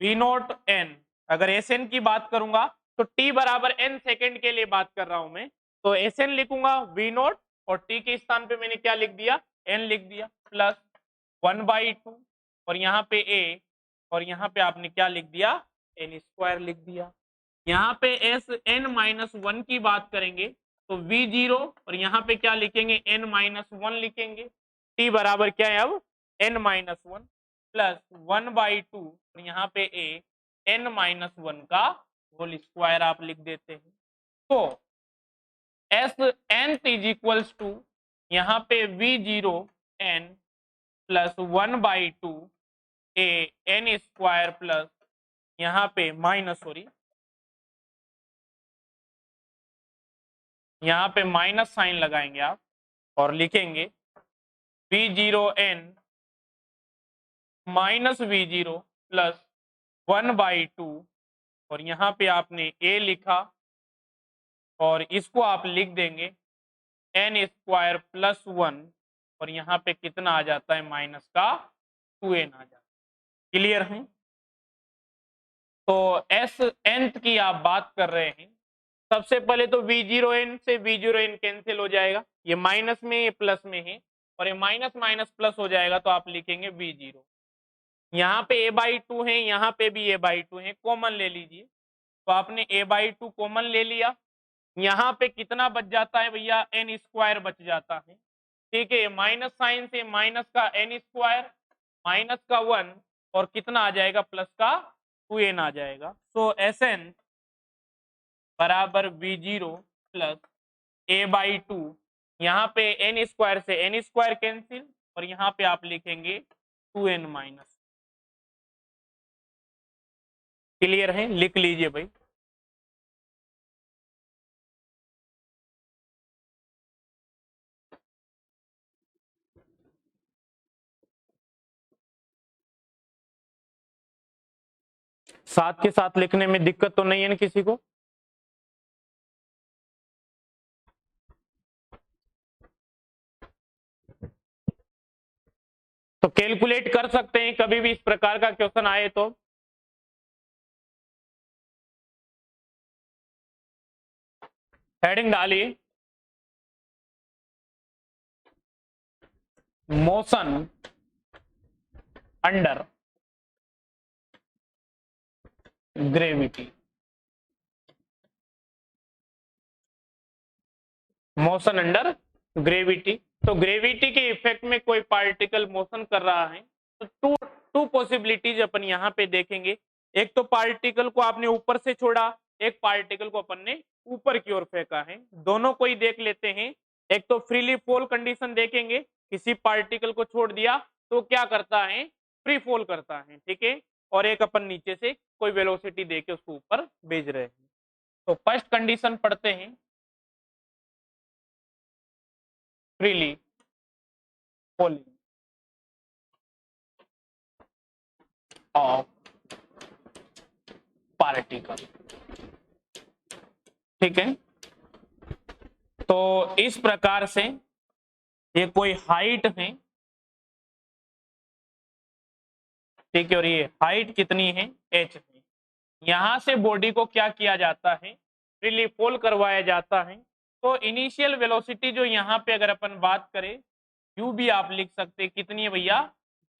[SPEAKER 1] वी नोट एन, अगर एस एन की बात करूंगा तो टी बराबर एन सेकेंड के लिए बात कर रहा हूं मैं, तो एस एन लिखूंगा वी नोट, और टी के स्थान पे मैंने क्या लिख दिया, एन लिख दिया, प्लस 1/2, और यहाँ पे ए, और यहाँ पे आपने क्या लिख दिया, एन स्क्वायर लिख दिया। यहाँ पे एस एन माइनस 1 की बात करेंगे तो वी जीरो, और यहाँ पे क्या लिखेंगे, एन माइनस 1 लिखेंगे। टी बराबर क्या है अब, एन माइनस 1 प्लस 1/2, और यहाँ पे ए एन माइनस 1 का होल स्क्वायर आप लिख देते हैं। तो s nth is equals to यहाँ पे v0 n plus 1/2 a n square plus यहाँ पे माइनस यहाँ पे माइनस साइन लगाएंगे आप और लिखेंगे v0 n minus v0 plus 1/2 और यहाँ पे आपने a लिखा और इसको आप लिख देंगे n स्क्वायर प्लस 1 और यहाँ पे कितना आ जाता है माइनस का 2n आ जाता है। क्लियर है? तो एस nth की आप बात कर रहे हैं, सबसे पहले तो v0n से v0n कैंसिल हो जाएगा, ये माइनस में ये प्लस में है और ये माइनस माइनस प्लस हो जाएगा तो आप लिखेंगे v0। यहाँ पे a/2 है, यहाँ पे भी a/2 है, कॉमन ले लीजिए तो आपने a/2 कॉमन ले लिया, यहाँ पे कितना बच जाता है भैया n स्क्वायर बच जाता है। ठीक है, माइनस साइन से माइनस का n स्क्वायर माइनस का 1 और कितना आ जाएगा प्लस का 2n आ जाएगा। सो Sn बराबर v0 प्लस a/2, यहाँ पे n स्क्वायर से n स्क्वायर कैंसिल और यहाँ पे आप लिखेंगे 2n माइनस। क्लियर है? लिख लीजिए भाई। साथ के साथ लिखने में दिक्कत तो नहीं है ना किसी को? तो कैलकुलेट कर सकते हैं कभी भी इस प्रकार का क्वेश्चन आए तो। हेडिंग डालिए motion under gravity. Motion under gravity, तो ग्रेविटी के इफेक्ट में कोई पार्टिकल मोशन कर रहा है तो टू पॉसिबिलिटीज अपन यहाँ पे देखेंगे। एक तो पार्टिकल को आपने ऊपर से छोड़ा, एक पार्टिकल को अपन ने ऊपर की ओर फेंका है, दोनों को ही देख लेते हैं। एक तो फ्रीली फॉल कंडीशन देखेंगे, किसी पार्टिकल को छोड़ दिया तो क्या करता है, फ्री फॉल करता है, ठीक है। और एक अपन नीचे से कोई वेलोसिटी देके उसको ऊपर भेज रहे हैं। तो फर्स्ट कंडीशन पढ़ते हैं, फ्रीली फॉलिंग ऑफ पार्टिकल, ठीक है। तो इस प्रकार से ये कोई हाइट है, ठीक है, और ये हाइट कितनी है h है। यहां से बॉडी को क्या किया जाता है, फ्रीली फॉल करवाया जाता है। तो इनिशियल वेलोसिटी जो यहाँ पे अगर अपन बात करें u भी आप लिख सकते हैं, कितनी है भैया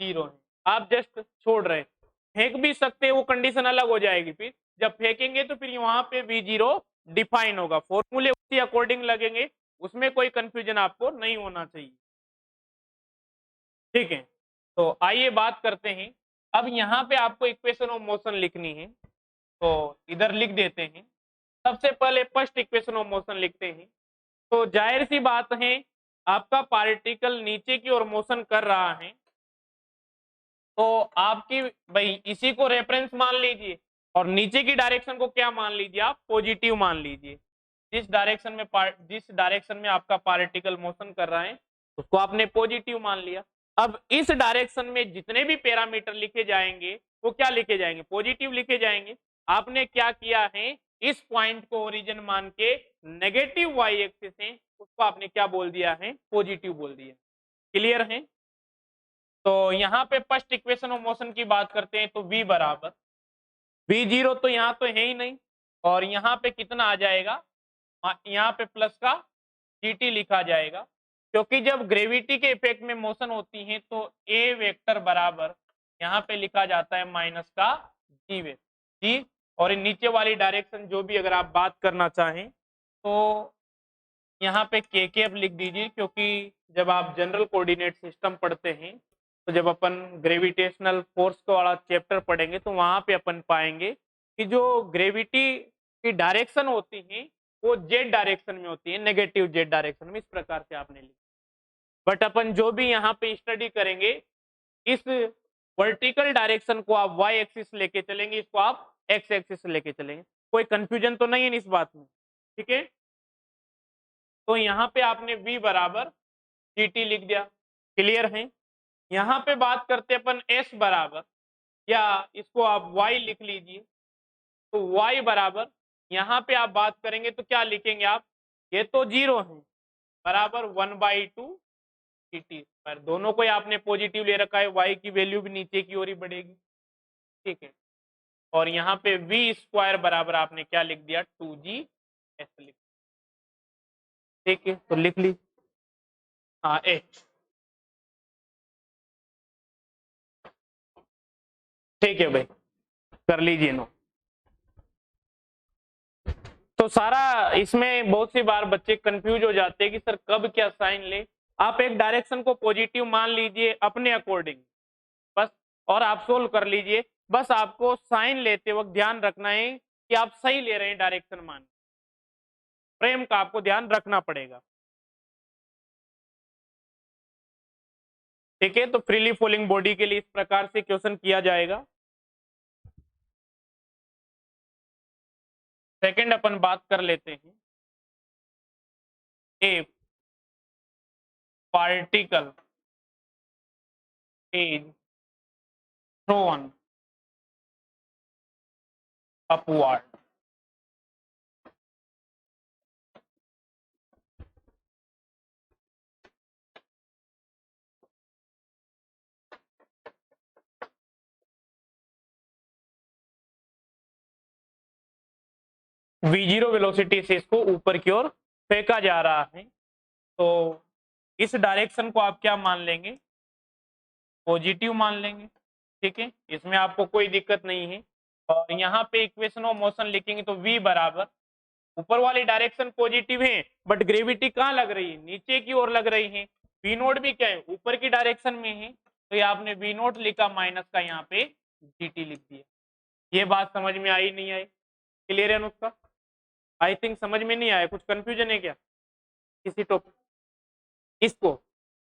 [SPEAKER 1] 0 है। आप जस्ट छोड़ रहे, फेंक भी सकते हैं, वो कंडीशन अलग हो जाएगी। फिर जब फेंकेंगे तो फिर वहां पे v0 डिफाइन होगा, फॉर्मूले उसी अकॉर्डिंग लगेंगे, उसमें कोई कंफ्यूजन आपको नहीं होना चाहिए, ठीक है। तो आइए बात करते हैं, अब यहाँ पे आपको इक्वेशन ऑफ मोशन लिखनी है तो इधर लिख देते हैं। सबसे पहले फर्स्ट इक्वेशन ऑफ मोशन लिखते हैं। तो जाहिर सी बात है, आपका पार्टिकल नीचे की ओर मोशन कर रहा है तो आपकी भाई इसी को रेफरेंस मान लीजिए और नीचे की डायरेक्शन को क्या मान लीजिए, आप पॉजिटिव मान लीजिए। जिस डायरेक्शन में आपका पार्टिकल मोशन कर रहा है उसको आपने पॉजिटिव मान लिया। अब इस डायरेक्शन में जितने भी पैरामीटर लिखे जाएंगे वो क्या लिखे जाएंगे, पॉजिटिव लिखे जाएंगे। आपने क्या किया है, इस पॉइंट को ओरिजिन मान के नेगेटिव वाई एक्सिस है उसको आपने क्या बोल दिया है, पॉजिटिव बोल दिया। क्लियर है? तो यहाँ पे फर्स्ट इक्वेशन ऑफ मोशन की बात करते हैं तो v बराबर v0 तो यहाँ तो है ही नहीं और यहाँ पे कितना आ जाएगा, यहाँ पे प्लस का gt लिखा जाएगा, क्योंकि जब ग्रेविटी के इफेक्ट में मोशन होती है तो a वेक्टर बराबर यहाँ पे लिखा जाता है माइनस का g वेक्टर जी। और नीचे वाली डायरेक्शन जो भी अगर आप बात करना चाहें तो यहाँ पे के अब लिख दीजिए, क्योंकि जब आप जनरल कोऑर्डिनेट सिस्टम पढ़ते हैं तो जब अपन ग्रेविटेशनल फोर्स को वाला चैप्टर पढ़ेंगे तो वहां पे अपन पाएंगे कि जो ग्रेविटी की डायरेक्शन होती है वो जेड डायरेक्शन में होती है, नेगेटिव जेड डायरेक्शन में। इस प्रकार से आपने लिखा। बट अपन जो भी यहाँ पे स्टडी करेंगे, इस वर्टिकल डायरेक्शन को आप वाई एक्सिस लेके चलेंगे, इसको आप एक्स एक्सिस लेके चलेंगे। कोई कंफ्यूजन तो नहीं है इस बात में? ठीक है, तो यहाँ पे आपने v बराबर gt लिख दिया, क्लियर है। यहाँ पे बात करते अपन s बराबर, या इसको आप y लिख लीजिए, तो y बराबर यहाँ पे आप बात करेंगे तो क्या लिखेंगे आप, ये तो 0 है, बराबर 1/2 gt। पर दोनों को आपने पॉजिटिव ले रखा है, y की वैल्यू भी नीचे की ओर ही बढ़ेगी, ठीक है। और यहाँ पे v स्क्वायर बराबर आपने क्या लिख दिया, 2g s लिख, ठीक है। तो लिख ली हाँ h, ठीक है भाई, कर लीजिए नो। तो सारा इसमें बहुत सी बार बच्चे कंफ्यूज हो जाते हैं कि सर कब क्या साइन ले। आप एक डायरेक्शन को पॉजिटिव मान लीजिए अपने अकॉर्डिंग, बस, और आप सोल्व कर लीजिए। बस आपको साइन लेते वक्त ध्यान रखना है कि आप सही ले रहे हैं डायरेक्शन मान, फ्रेम का आपको ध्यान रखना पड़ेगा, ठीक है। तो फ्रीली फॉलिंग बॉडी के लिए इस प्रकार से क्वेश्चन किया जाएगा। सेकंड अपन बात कर लेते हैं, ए particle is throne upward, v0 velocity से इसको ऊपर की ओर फेंका जा रहा है। तो इस डायरेक्शन को आप क्या मान लेंगे, पॉजिटिव मान लेंगे, ठीक है, इसमें आपको कोई दिक्कत नहीं है। और यहाँ पे इक्वेशन ऑफ मोशन लिखेंगे तो v बराबर, ऊपर वाली डायरेक्शन पॉजिटिव है बट ग्रेविटी कहाँ लग रही है, नीचे की ओर लग रही है। v नोट भी क्या है, ऊपर की डायरेक्शन में है, तो ये आपने v नोट लिखा, माइनस का यहाँ पे gt लिख दिया। ये बात समझ में आई नहीं आई, क्लियर है नुस्खा? आई थिंक समझ में नहीं आया, कुछ कंफ्यूजन है क्या किसी टॉपिक इसको?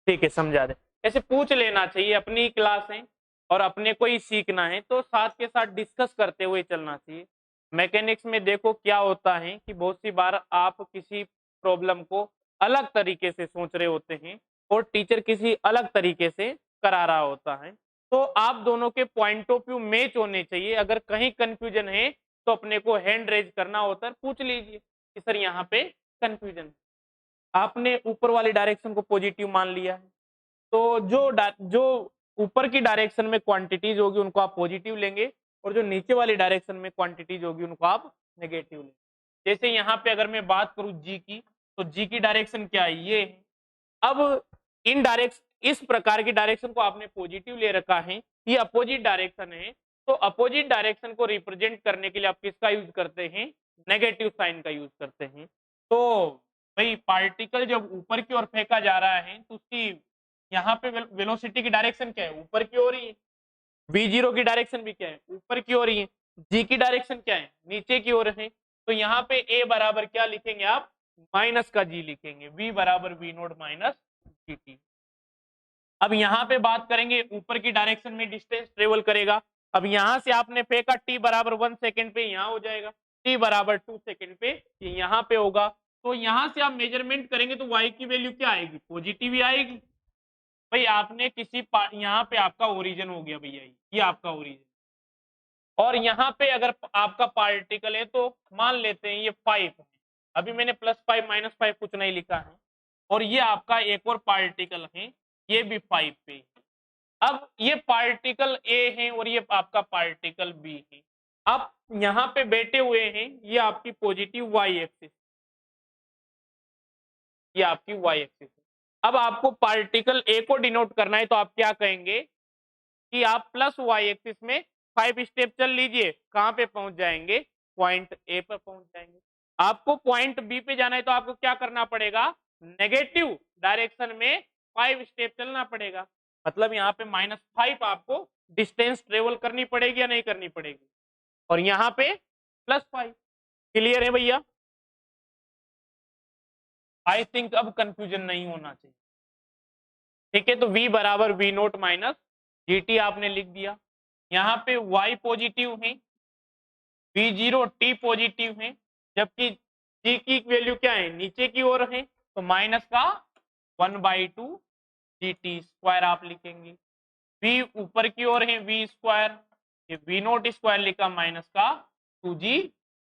[SPEAKER 1] ठीक है, समझा दे। ऐसे पूछ लेना चाहिए, अपनी क्लास है और अपने को ही सीखना है, तो साथ के साथ डिस्कस करते हुए चलना चाहिए। मैकेनिक्स में देखो क्या होता है कि बहुत सी बार आप किसी प्रॉब्लम को अलग तरीके से सोच रहे होते हैं और टीचर किसी अलग तरीके से करा रहा होता है, तो आप दोनों के पॉइंट ऑफ व्यू मैच होने चाहिए। अगर कहीं कंफ्यूजन है तो अपने को हैंड रेज करना होता है, पूछ लीजिए कि सर यहाँ पे कंफ्यूजन है। आपने ऊपर वाली डायरेक्शन को पॉजिटिव मान लिया है, तो जो ऊपर की डायरेक्शन में क्वांटिटीज होगी उनको आप पॉजिटिव लेंगे, और जो नीचे वाली डायरेक्शन में क्वांटिटीज होगी उनको आप नेगेटिव लेंगे। जैसे यहाँ पे अगर मैं बात करूं जी की, तो जी की डायरेक्शन क्या है, ये है। अब इन डायरेक्शन, इस प्रकार की डायरेक्शन को आपने पॉजिटिव ले रखा है, ये अपोजिट डायरेक्शन है, तो अपोजिट डायरेक्शन को रिप्रेजेंट करने के लिए आप किसका यूज करते हैं, नेगेटिव साइन का यूज करते हैं। तो भाई पार्टिकल जब ऊपर की ओर फेंका जा रहा है तो उसकी यहाँ पे वेलोसिटी की डायरेक्शन क्या है, ऊपर की ओर ही है। v0 की डायरेक्शन भी क्या है, ऊपर की ओर ही है। g की डायरेक्शन क्या है, नीचे की ओर है। तो यहाँ पे a बराबर क्या लिखेंगे आप, माइनस का g लिखेंगे, v बराबर v नोट माइनस gt। अब यहाँ पे बात करेंगे, ऊपर की डायरेक्शन में डिस्टेंस ट्रेवल करेगा। अब यहाँ से आपने फेंका, t बराबर 1 सेकेंड पे यहाँ हो जाएगा, t बराबर 2 सेकेंड पे यहाँ पे होगा। तो यहाँ से आप मेजरमेंट करेंगे तो y की वैल्यू क्या आएगी, पॉजिटिव ही आएगी। भाई आपने किसी यहाँ पे आपका ओरिजिन हो गया भैया, ये आपका ओरिजिन, और यहाँ पे अगर आपका पार्टिकल है तो मान लेते हैं ये 5 है। अभी मैंने +5 -5 कुछ नहीं लिखा है, और ये आपका एक और पार्टिकल है, ये भी 5 पे है। अब ये पार्टिकल ए है और ये आपका पार्टिकल बी है। आप यहाँ पे बैठे हुए हैं, ये आपकी पॉजिटिव वाई एक्सिस, ये आपकी वाई एक्सिस है। अब आपको पार्टिकल ए को डिनोट करना है, तो आप क्या कहेंगे कि आप प्लस वाई एक्सिस में 5 स्टेप चल लीजिए, कहां पे पहुंच जाएंगे, पॉइंट ए पर पहुंच जाएंगे। आपको पॉइंट बी पे जाना है तो आपको क्या करना पड़ेगा, नेगेटिव डायरेक्शन में 5 स्टेप चलना पड़ेगा। मतलब यहाँ पे -5 आपको डिस्टेंस ट्रेवल करनी पड़ेगी या नहीं करनी पड़ेगी, और यहाँ पे +5। क्लियर है भैया? आई थिंक अब कंफ्यूजन नहीं होना चाहिए। ठीक है, तो v बराबर v naught minus g t आपने लिख दिया। यहाँ पे y पॉजिटिव है, v0 t पॉजिटिव है, जबकि g की वैल्यू क्या है, नीचे की ओर है, तो माइनस का 1/2 जी टी स्क्वायर आप लिखेंगे। v ऊपर की ओर है v स्क्वायर, ये v नोट स्क्वायर लिखा माइनस का 2g,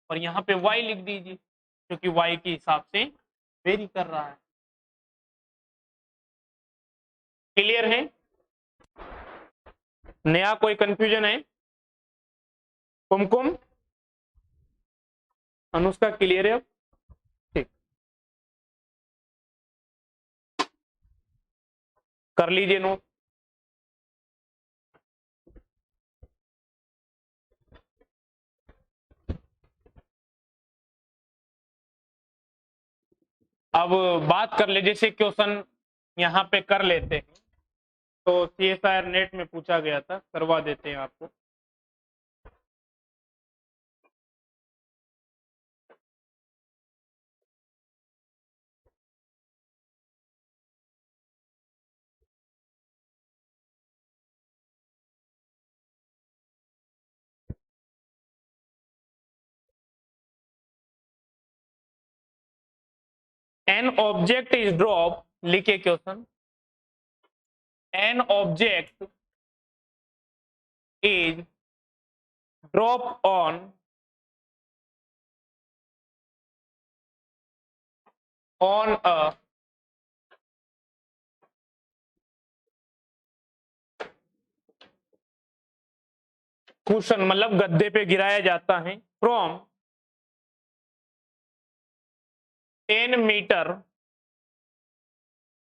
[SPEAKER 1] और यहाँ पे y लिख दीजिए क्योंकि y के हिसाब से वेरी कर रहा है। क्लियर है? नया कोई कंफ्यूजन है? कुमकुम, अनुष्का क्लियर है अब? ठीक, कर लीजिए नोट। अब बात कर ले, जैसे क्वेश्चन यहाँ पे कर लेते हैं, तो CSIR नेट में पूछा गया था, करवा देते हैं आपको। एन ऑब्जेक्ट इज ड्रॉप, लिखे question, an object is drop on a cushion, मतलब गद्दे पे गिराया जाता है, from 10 metre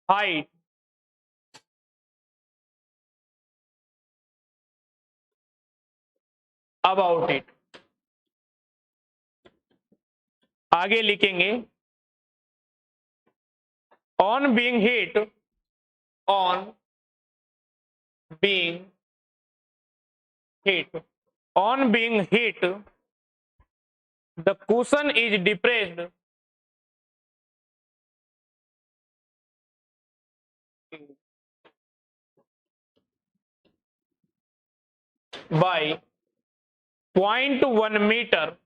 [SPEAKER 1] height about it. आगे लिखेंगे on being hit, on being hit, on being hit the cushion is depressed by 0.1 meter,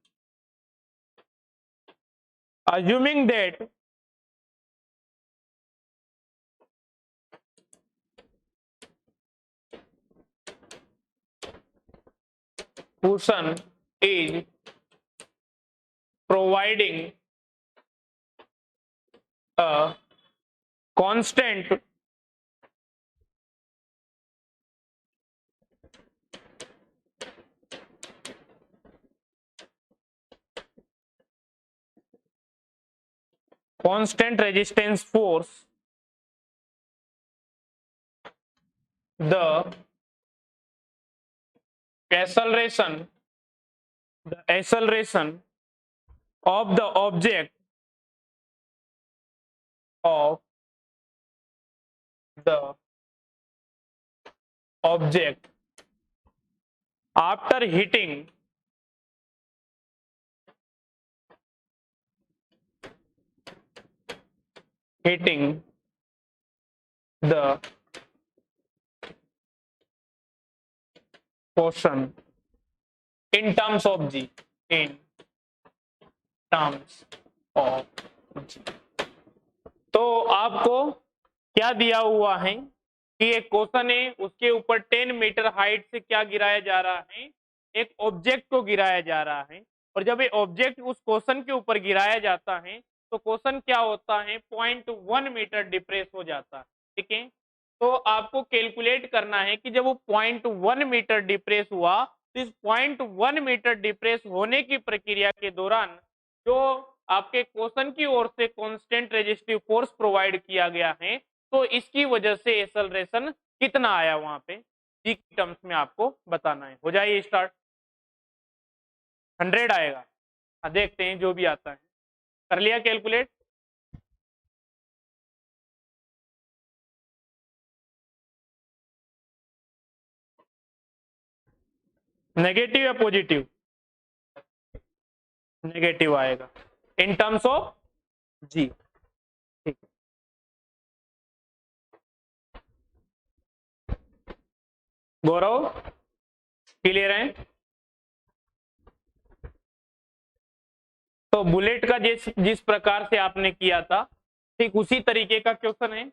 [SPEAKER 1] assuming that cushion is providing a constant resistance force, the acceleration of the object after hitting the cushion in terms of G, in terms of G। तो आपको क्या दिया हुआ है कि एक question है, उसके ऊपर 10 मीटर हाइट से क्या गिराया जा रहा है, एक ऑब्जेक्ट को गिराया जा रहा है, और जब ये ऑब्जेक्ट उस क्वेश्चन के ऊपर गिराया जाता है तो क्वेश्चन क्या होता है, 0.1 मीटर डिप्रेस हो जाता है। ठीक है, तो आपको कैलकुलेट करना है कि जब वो 0.1 मीटर डिप्रेस हुआ तो इस 0.1 मीटर डिप्रेस होने की प्रक्रिया के दौरान जो आपके क्वेश्चन की ओर से कांस्टेंट रेजिस्टिव फोर्स प्रोवाइड किया गया है, तो इसकी वजह से एक्सेलरेशन कितना आया वहां पे जी की टर्म्स में आपको बताना है। हो जाइए स्टार्ट। 100 आएगा, देखते हैं जो भी आता है। कर लिया कैलकुलेट? नेगेटिव या पॉजिटिव? नेगेटिव आएगा in terms of g. Gaurav clear है? तो बुलेट का जिस जिस प्रकार से आपने किया था ठीक उसी तरीके का क्वेश्चन है,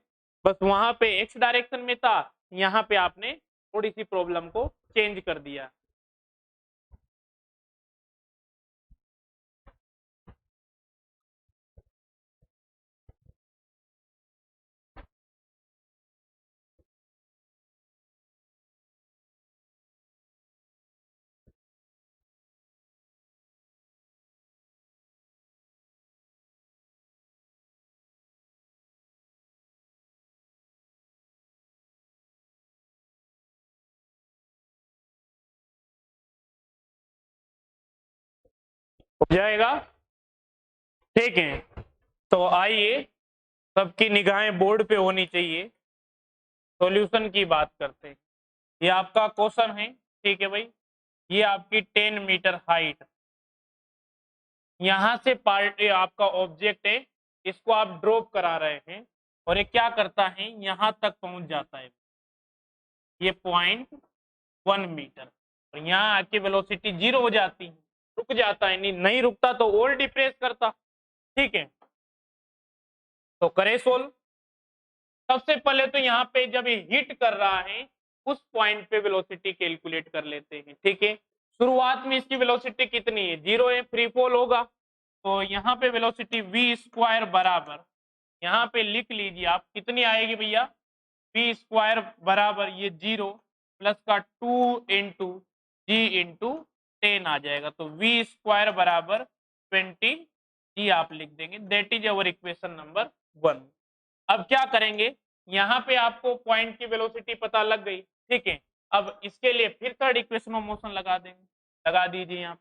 [SPEAKER 1] बस वहां पे एक्स डायरेक्शन में था, यहाँ पे आपने थोड़ी सी प्रॉब्लम को चेंज कर दिया। हो जाएगा, ठीक है। तो आइए, सबकी निगाहें बोर्ड पे होनी चाहिए, सॉल्यूशन की बात करते हैं। ये आपका क्वेश्चन है, ठीक है भाई। ये आपकी 10 मीटर हाइट, यहां से पार्ट आपका ऑब्जेक्ट है, इसको आप ड्रॉप करा रहे हैं और ये क्या करता है, यहां तक पहुंच जाता है, ये 0.1 मीटर, और यहाँ आके वेलोसिटी 0 हो जाती है, रुक जाता है, नहीं रुकता तो और डिप्रेस करता, ठीक है। तो करे सोल्व। सबसे पहले तो यहाँ पे जब ये हिट कर रहा है उस पॉइंट पे वेलोसिटी कैलकुलेट कर लेते हैं, ठीक है। शुरुआत में इसकी वेलोसिटी कितनी है, 0 है, फ्री फॉल होगा, तो यहाँ पे वेलोसिटी v स्क्वायर बराबर, यहाँ पे लिख लीजिए आप कितनी आएगी भैया, v स्क्वायर बराबर ये 0 प्लस का 2 इंटू जी इंटू 10 आ जाएगा, तो v स्क्वायर बराबर 20 जी आप लिख देंगे, that is our equation number 1। अब क्या करेंगे, यहाँ पे आपको पॉइंट की वेलोसिटी पता लग गई, ठीक है। अब इसके लिए फिर थर्ड इक्वेशन ऑफ मोशन लगा देंगे, लगा दीजिए यहाँ।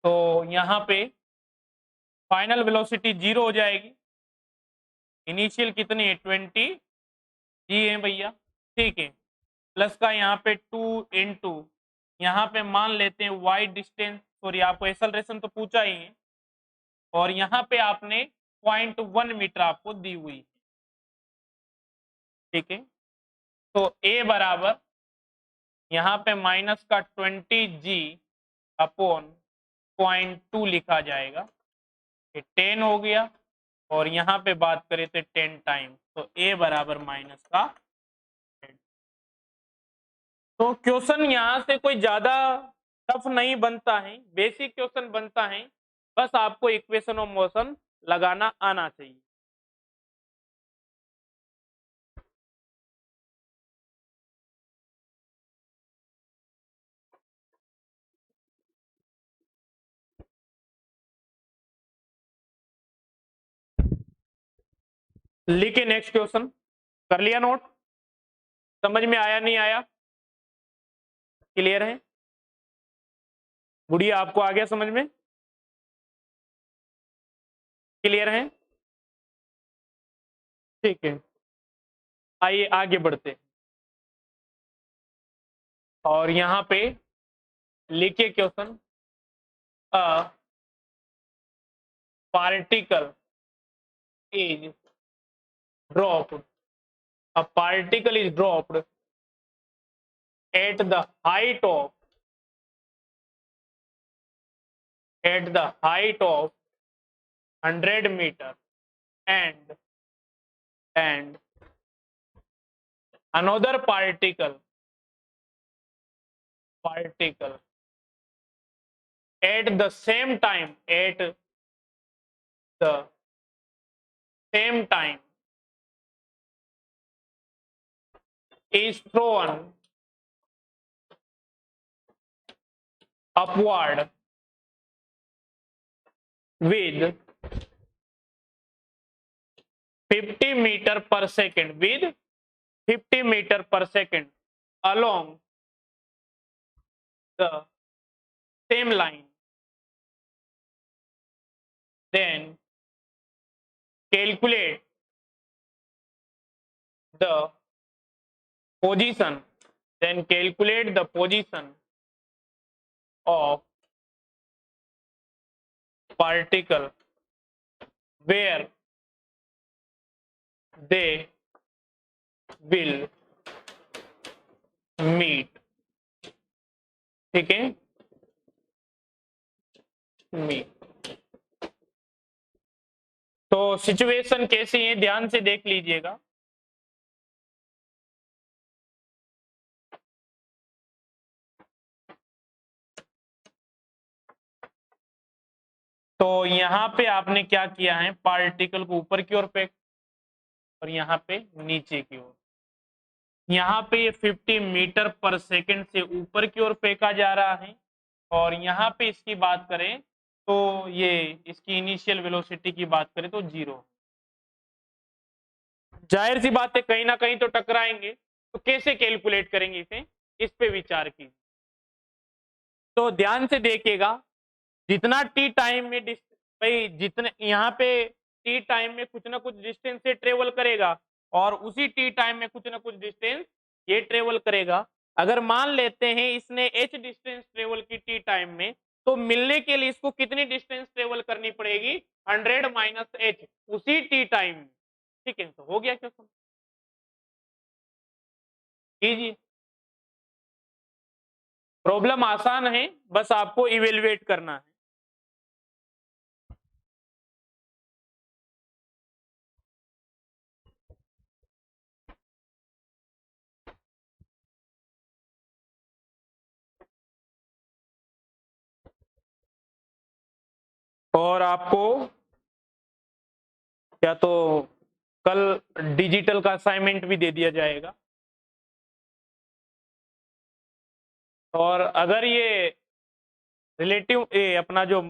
[SPEAKER 1] तो यहाँ पे फाइनल वेलोसिटी 0 हो जाएगी, इनिशियल कितनी है 20 जी है भैया, ठीक है। प्लस का यहाँ पे 2 इंटू, यहाँ पे मान लेते हैं वाई डिस्टेंस, सॉरी आपको एक्सेलरेशन तो पूछा ही है, और यहाँ पे आपने 0.1 मीटर आपको दी हुई, ठीक है। तो ए बराबर यहाँ पे माइनस का 20 जी अपॉन 0.2 लिखा जाएगा, ये 10 हो गया, और यहाँ पे बात करें तो 10 टाइम, तो ए बराबर माइनस का 10। तो क्वेश्चन यहाँ से कोई ज्यादा टफ नहीं बनता है, बेसिक क्वेश्चन बनता है, बस आपको इक्वेशन ऑफ मोशन लगाना आना चाहिए। लिखे नेक्स्ट क्वेश्चन, कर लिया नोट, समझ में आया नहीं आया, क्लियर है? गुड़िया आपको आ गया समझ में, क्लियर है? ठीक है, आइए आगे बढ़ते, और यहाँ पे लिखिए question, a particle is dropped, a particle is dropped at the height of 100 meter, and another particle at the same time is thrown upward with 50 meter per second, with 50 meter per second along the same line, then calculate the position of particle where they will meet, ठीक है, meet. तो situation कैसी है ध्यान से देख लीजिएगा। तो यहाँ पे आपने क्या किया है, पार्टिकल को ऊपर की ओर फेंक और यहाँ पे नीचे की ओर। यहाँ पे ये 50 मीटर पर सेकंड से ऊपर की ओर फेंका जा रहा है और यहाँ पे इसकी बात करें तो ये इसकी इनिशियल वेलोसिटी की बात करें तो 0। जाहिर सी बात है कहीं ना कहीं तो टकराएंगे, तो कैसे कैलकुलेट करेंगे इसे, इस पे विचार कीजिए। तो ध्यान से देखिएगा, जितना टी टाइम में भाई जितने यहाँ पे टी टाइम में कुछ ना कुछ डिस्टेंस से ट्रेवल करेगा और उसी टी टाइम में कुछ ना कुछ डिस्टेंस ये ट्रेवल करेगा। अगर मान लेते हैं इसने एच डिस्टेंस ट्रेवल की टी टाइम में, तो मिलने के लिए इसको कितनी डिस्टेंस ट्रेवल करनी पड़ेगी, 100 माइनस एच उसी टी टाइम में। ठीक है, तो हो गया क्वेश्चन, कीजिए। प्रॉब्लम आसान है, बस आपको इवेल्युएट करना है। और आपको या तो कल डिजिटल का असाइनमेंट भी दे दिया जाएगा। और अगर ये रिलेटिव अपना जो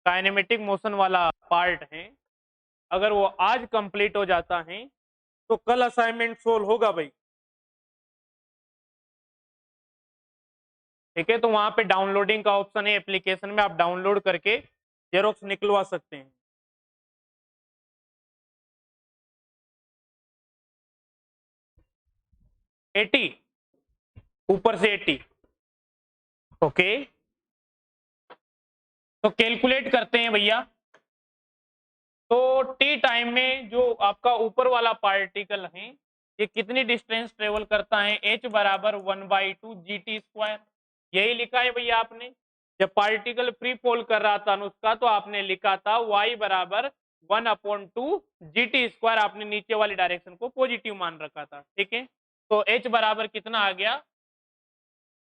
[SPEAKER 1] काइनेमेटिक मोशन वाला पार्ट है, अगर वो आज कंप्लीट हो जाता है तो कल असाइनमेंट सोल्व होगा भाई। ठीक है, तो वहां पे डाउनलोडिंग का ऑप्शन है एप्लीकेशन में, आप डाउनलोड करके जेरोक्स निकलवा सकते हैं। एटी, ऊपर से 80। ओके, तो कैलकुलेट करते हैं भैया। तो टी टाइम में जो आपका ऊपर वाला पार्टिकल है ये कितनी डिस्टेंस ट्रेवल करता है, एच बराबर 1/2 GT²। यही लिखा है भैया आपने। जब पार्टिकल फ्री फॉल कर रहा था अनुष्का, तो आपने लिखा था y बराबर 1/2 GT², आपने नीचे वाली डायरेक्शन को पॉजिटिव मान रखा था। ठीक है, तो h बराबर कितना आ गया,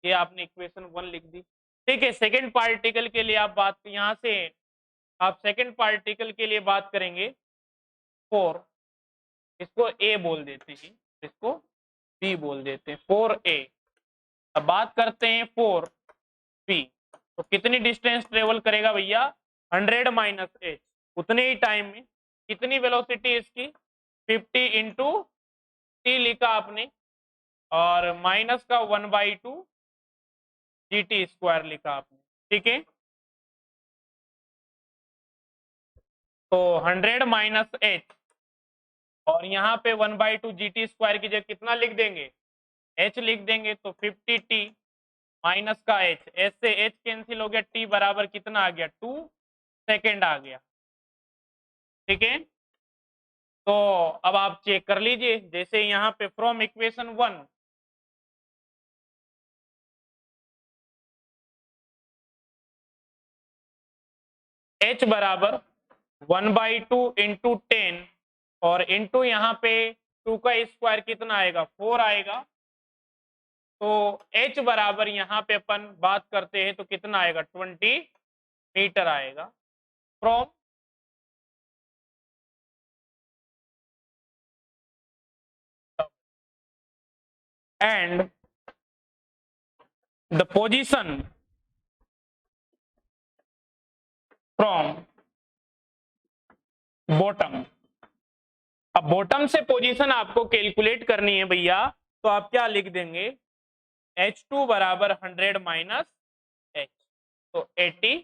[SPEAKER 1] ये आपने इक्वेशन 1 लिख दी। ठीक है, सेकेंड पार्टिकल के लिए आप बात यहां से आप सेकेंड पार्टिकल के लिए बात करेंगे 4, इसको ए बोल देते हैं, इसको बी बोल देते हैं, 4a। अब बात करते हैं 4b, तो कितनी डिस्टेंस ट्रेवल करेगा भैया, 100 माइनस एच, उतने ही टाइम में। कितनी वेलोसिटी इसकी, 50 इंटू टी लिखा आपने और माइनस का 1/2 GT² लिखा आपने। ठीक है, तो 100 माइनस एच और यहाँ पे 1/2 GT² की जगह कितना लिख देंगे, एच लिख देंगे, तो 50t माइनस का एच, एच से एच कैंसिल हो गया, टी बराबर कितना आ गया, 2 सेकेंड आ गया। ठीक है, तो अब आप चेक कर लीजिए, जैसे यहाँ पे फ्रॉम इक्वेशन 1 एच बराबर 1/2 इंटू 10 और इंटू यहाँ पे 2 का स्क्वायर कितना आएगा, 4 आएगा। तो h बराबर यहाँ पे अपन बात करते हैं तो कितना आएगा, 20 मीटर आएगा from and the position from bottom. अब बॉटम से पोजीशन आपको कैलकुलेट करनी है भैया, तो आप क्या लिख देंगे, h2 बराबर 100 माइनस h, तो 80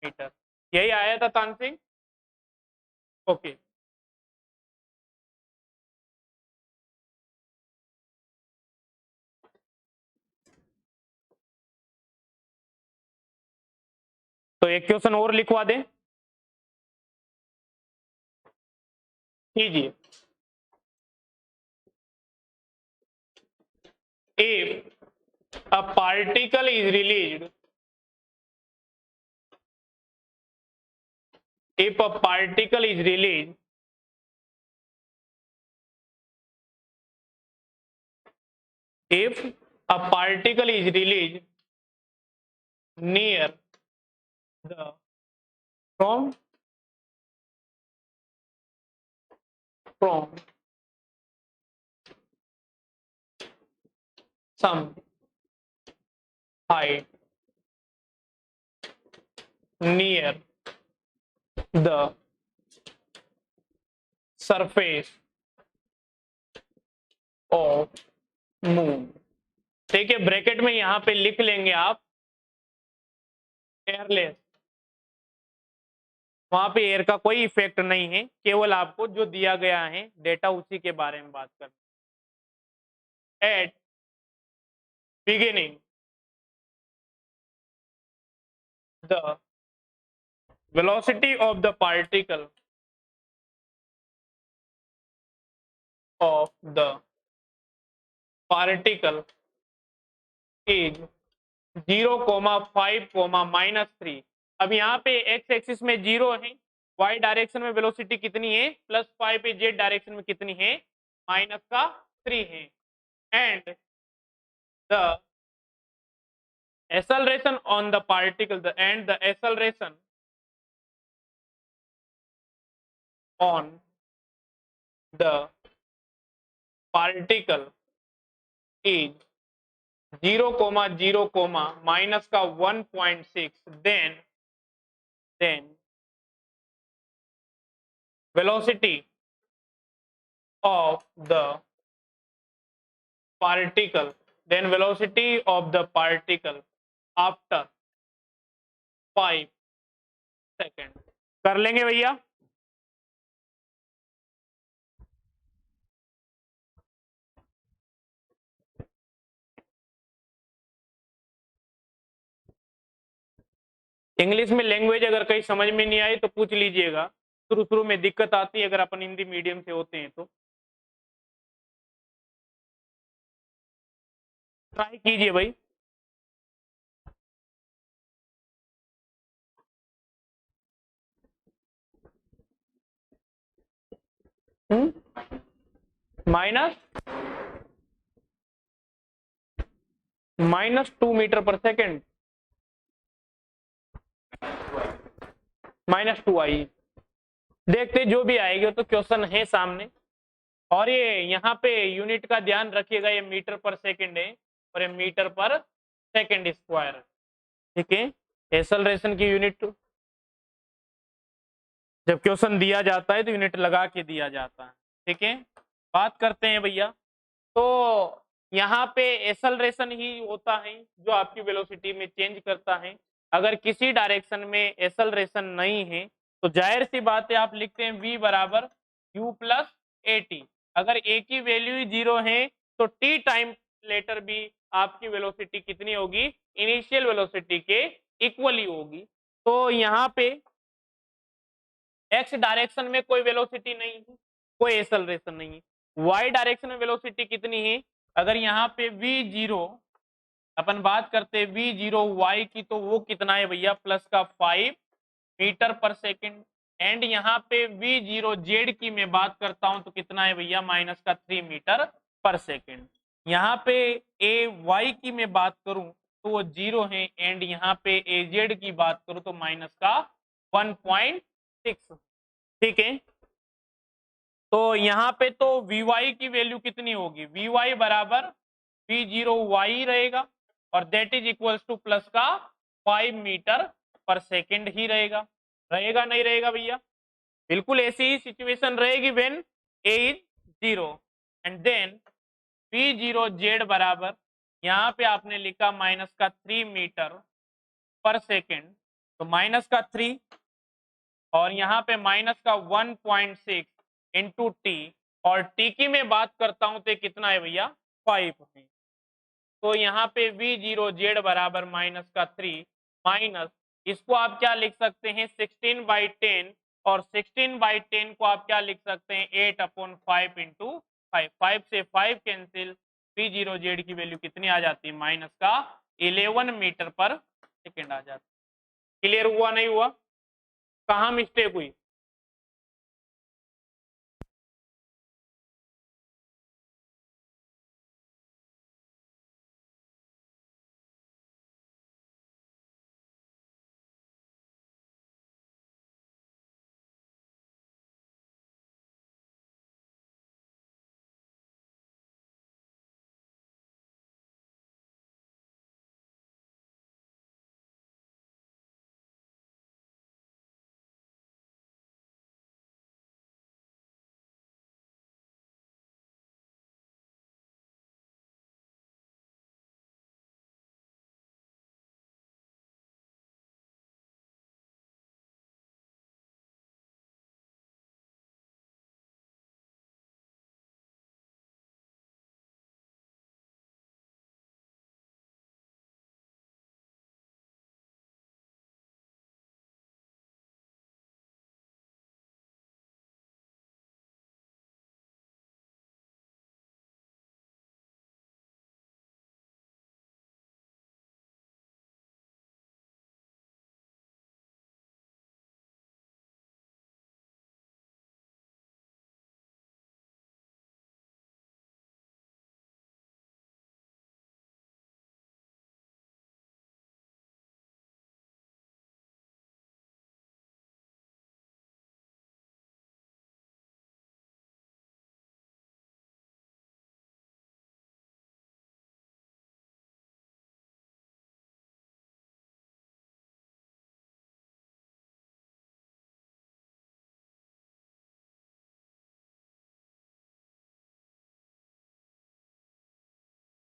[SPEAKER 1] मीटर। यही आया था तानसिंह। ओके, तो एक क्वेश्चन और लिखवा दें, कीजिए। if A particle is released if a particle is released if a particle is released near the from some height near the surface of moon. ठीक है, ब्रैकेट में यहां पे लिख लेंगे आप एयरलेस, वहां पे एयर का कोई इफेक्ट नहीं है, केवल आपको जो दिया गया है डेटा उसी के बारे में बात करना। At beginning the velocity of the particle is 0,5, -3। अब यहाँ पे एक्स एक्सिस में 0 है, वाई डायरेक्शन में वेलोसिटी कितनी है +5 पे, जेड डायरेक्शन में कितनी है -3 है। And the acceleration on the particle and the acceleration on the particle is 0,0, -1.6, then velocity of the particle after 5 second. कर लेंगे भैया? इंग्लिश में लैंग्वेज अगर कहीं समझ में नहीं आई तो पूछ लीजिएगा, शुरू शुरू में दिक्कत आती है अगर अपन हिंदी मीडियम से होते हैं तो। ट्राई कीजिए भाई। -2 मीटर पर सेकेंड, -2 आई। देखते जो भी आएगी तो क्वेश्चन है सामने। और ये यहाँ पे यूनिट का ध्यान रखिएगा, ये मीटर पर सेकेंड है और ये मीटर पर सेकेंड स्क्वायर। ठीक है, एक्सेलरेशन की यूनिट जब क्वेश्चन दिया जाता है तो यूनिट लगा के दिया जाता है। ठीक है, बात करते हैं भैया। तो यहाँ पे एक्सेलरेशन ही होता है जो आपकी वेलोसिटी में चेंज करता है। अगर किसी डायरेक्शन में एक्सेलरेशन नहीं है तो जाहिर सी बात है आप लिखते हैं v बराबर u प्लस at। अगर a की वैल्यू ही 0 है तो t टाइम लेटर भी आपकी वेलोसिटी कितनी होगी, इनिशियल वेलोसिटी के इक्वल ही होगी। तो यहाँ पे x डायरेक्शन में कोई वेलोसिटी नहीं है, कोई एक्सेलरेशन नहीं है। y डायरेक्शन में वेलोसिटी कितनी है, अगर यहाँ पे v0 अपन बात करते हैं v0 y की, तो वो कितना है भैया +5 मीटर पर सेकेंड। एंड यहाँ पे v0 z की मैं बात करता हूं तो कितना है भैया -3 मीटर पर सेकेंड। यहाँ पे a y की मैं बात करूं तो वो 0 है, एंड यहाँ पे a z की बात करूं तो -1.6। ठीक है, तो यहाँ पे तो vy की वैल्यू कितनी होगी, vy बराबर v0 y रहेगा और that is equals to +5 metre पर सेकेंड ही रहेगा। रहेगा नहीं रहेगा भैया? बिल्कुल ऐसी ही सिचुएशन रहेगी when a is 0 and then v0 z बराबर यहाँ पे आपने लिखा -3 मीटर पर सेकेंड, तो -3 और यहाँ पे -1.6 इंटू टी, और टी की मैं बात करता हूं तो कितना है भैया 5 है। तो यहाँ पे v0 z बराबर -3 माइनस, इसको आप क्या लिख सकते हैं 16/10, और 16/10 को आप क्या लिख सकते हैं 8/5 इंटू 5। 5 से 5 कैंसिल, V0Z की वैल्यू कितनी आ जाती है, माइनस का 11 मीटर पर सेकेंड आ जाती है। क्लियर हुआ नहीं हुआ, कहाँ मिस्टेक हुई?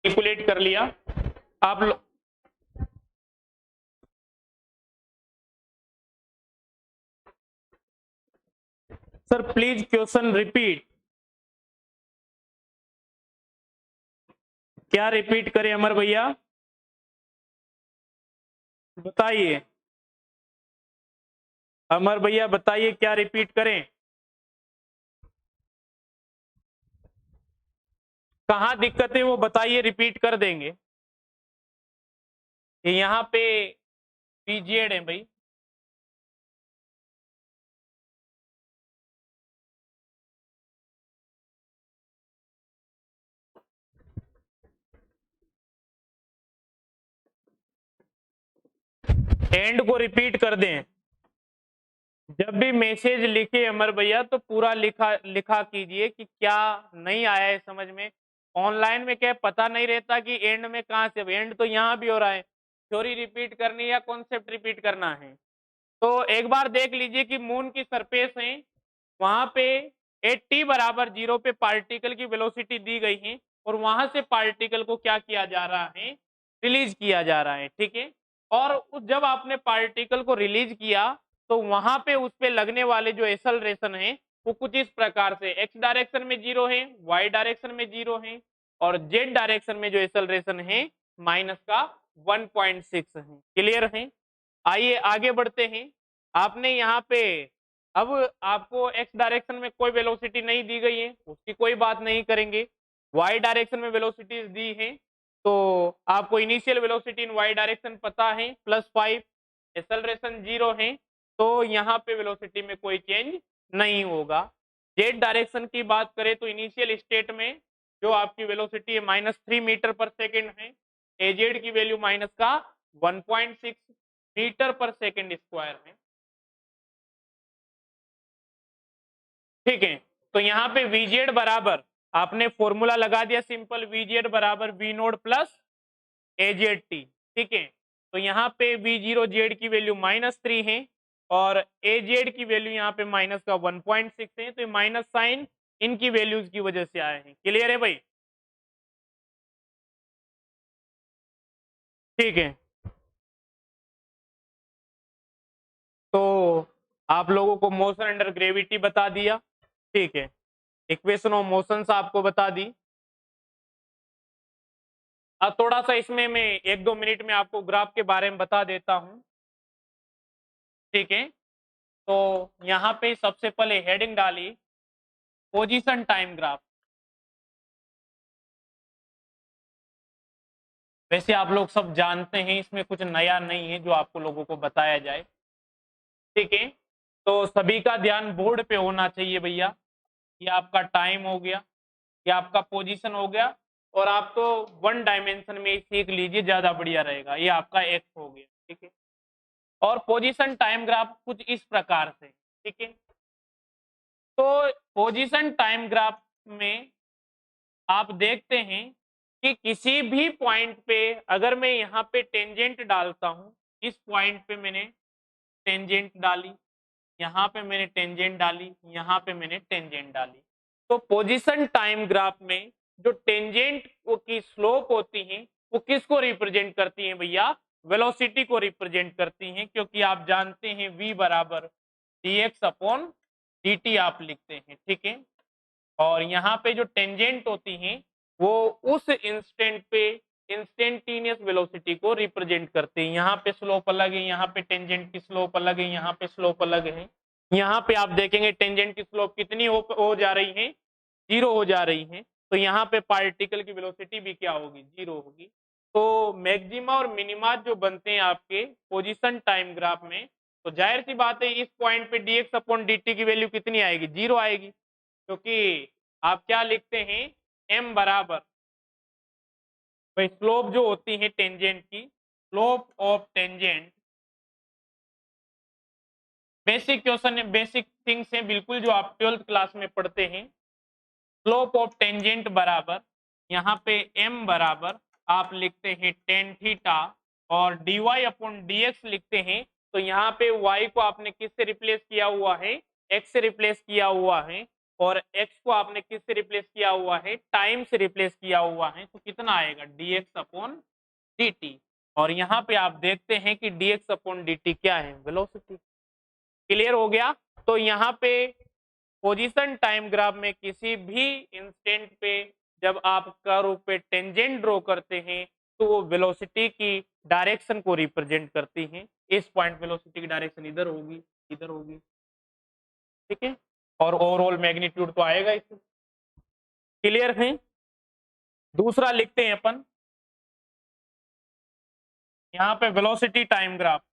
[SPEAKER 1] कैलकुलेट कर लिया आप लोग? Sir please question repeat. क्या रिपीट करें अमर भैया, बताइए। अमर भैया बताइए क्या रिपीट करें? कहाँ दिक्कत है वो बताइए, रिपीट कर देंगे। यहाँ पे पीजेड है भाई। एंड को रिपीट कर दें। जब भी मैसेज लिखे अमर भैया तो पूरा लिखा लिखा कीजिए कि क्या नहीं आया है समझ में। ऑनलाइन में क्या पता नहीं रहता कि एंड में कहाँ से, एंड तो यहाँ भी हो रहा है। थ्योरी रिपीट करनी है या कॉन्सेप्ट रिपीट करना है? तो एक बार देख लीजिए कि मून की सरफेस है, वहां पे t बराबर 0 पे पार्टिकल की वेलोसिटी दी गई है और वहां से पार्टिकल को क्या किया जा रहा है, रिलीज किया जा रहा है, ठीक है। और जब आपने पार्टिकल को रिलीज किया तो वहां पे उस पे लगने वाले जो एक्सेलरेशन है वो कुछ इस प्रकार से, एक्स डायरेक्शन में 0 है, वाई डायरेक्शन में 0 है और जेड डायरेक्शन में जो एक्सेलरेशन है माइनस का 1.6 है। क्लियर है? आइए आगे बढ़ते हैं। आपने यहाँ पे, अब आपको एक्स डायरेक्शन में कोई वेलोसिटी नहीं दी गई है, उसकी कोई बात नहीं करेंगे। वाई डायरेक्शन में वेलोसिटीज दी है, तो आपको initial velocity in y direction पता है +5, एक्सेलरेशन 0 है, तो यहाँ पे वेलोसिटी में कोई चेंज नहीं होगा। जेड डायरेक्शन की बात करें तो इनिशियल स्टेट में जो आपकी वेलोसिटी है -3 मीटर पर सेकेंड है, एजेड की वैल्यू माइनस का 1.6 मीटर पर सेकेंड स्क्वायर है, ठीक है। तो यहाँ पे वीजेड बराबर, आपने फॉर्मूला लगा दिया सिंपल, वीजेड बराबर v naught plus a z t, ठीक है। तो यहाँ पे V0Z की वैल्यू -3 है और एजेड की वैल्यू यहाँ पे माइनस का 1.6 है, तो ये माइनस साइन इनकी वैल्यूज की वजह से आए हैं। क्लियर है भाई? ठीक है, तो आप लोगों को मोशन अंडर ग्रेविटी बता दिया, ठीक है। इक्वेशन ऑफ मोशंस आपको बता दी। अब थोड़ा सा इसमें मैं 1-2 मिनट में आपको ग्राफ के बारे में बता देता हूं, ठीक है। तो यहाँ पे सबसे पहले हेडिंग डाली पोजीशन टाइम ग्राफ। वैसे आप लोग सब जानते हैं, इसमें कुछ नया नहीं है जो आपको लोगों को बताया जाए। ठीक है, तो सभी का ध्यान बोर्ड पे होना चाहिए भैया। ये आपका टाइम हो गया, ये आपका पोजीशन हो गया, और आप तो वन डायमेंशन में सीख लीजिए, ज्यादा बढ़िया रहेगा। ये आपका एक्स हो गया। ठीक है, और पोजीशन टाइम ग्राफ कुछ इस प्रकार से। ठीक है, तो पोजीशन टाइम ग्राफ में आप देखते हैं कि किसी भी पॉइंट पे अगर मैं यहाँ पे टेंजेंट डालता हूं, इस पॉइंट पे मैंने टेंजेंट डाली, यहाँ पे मैंने टेंजेंट डाली, यहाँ पे मैंने टेंजेंट डाली, तो पोजीशन टाइम ग्राफ में जो टेंजेंट की स्लोप होती है वो किसको रिप्रेजेंट करती है भैया? वेलोसिटी को रिप्रेजेंट करती हैं, क्योंकि आप जानते हैं v बराबर dx अपॉन dt आप लिखते हैं। ठीक है, और यहाँ पे जो टेंजेंट होती हैं वो उस इंस्टेंट पे इंस्टेंटेनियस वेलोसिटी को रिप्रेजेंट करते हैं। यहाँ पे स्लोप अलग है, यहाँ पे टेंजेंट की स्लोप अलग है, यहाँ पे स्लोप अलग है। यहाँ पे आप देखेंगे टेंजेंट की स्लोप कितनी हो जा रही है? 0 हो जा रही है। तो यहाँ पे पार्टिकल की वेलोसिटी भी क्या होगी? 0 होगी। तो मैक्सिमा और मिनिमा जो बनते हैं आपके पोजीशन टाइम ग्राफ में, तो जाहिर सी बात है इस पॉइंट पे dx अपॉन dt की वैल्यू कितनी आएगी? 0 आएगी, क्योंकि आप क्या लिखते हैं? m बराबर भाई स्लोप जो होती है टेंजेंट की, slope of tangent, basic question है, बेसिक थिंग्स है बिल्कुल जो आप 12th क्लास में पढ़ते हैं। स्लोप ऑफ टेंजेंट बराबर यहाँ पे m बराबर आप लिखते हैं टेन थीटा, और dy अपॉन dx लिखते हैं। तो यहाँ पे y को आपने किससे रिप्लेस किया हुआ है? x से रिप्लेस किया हुआ है, और x को आपने किससे रिप्लेस किया हुआ है? टाइम से रिप्लेस किया हुआ है। तो कितना आएगा? dx upon dt। और यहाँ पे आप देखते हैं कि dx अपॉन dt क्या है? वेलोसिटी। क्लियर हो गया? तो यहाँ पे पोजीशन टाइम ग्राफ में किसी भी इंस्टेंट पे जब आप कर्व पे टेंजेंट ड्रॉ करते हैं तो वो वेलोसिटी की डायरेक्शन को रिप्रेजेंट करती हैं। इस पॉइंट वेलोसिटी की डायरेक्शन इधर होगी, इधर होगी। ठीक है, और ओवरऑल मैग्नीट्यूड तो आएगा इससे। क्लियर है? दूसरा लिखते हैं अपन यहाँ पे वेलोसिटी टाइम ग्राफ।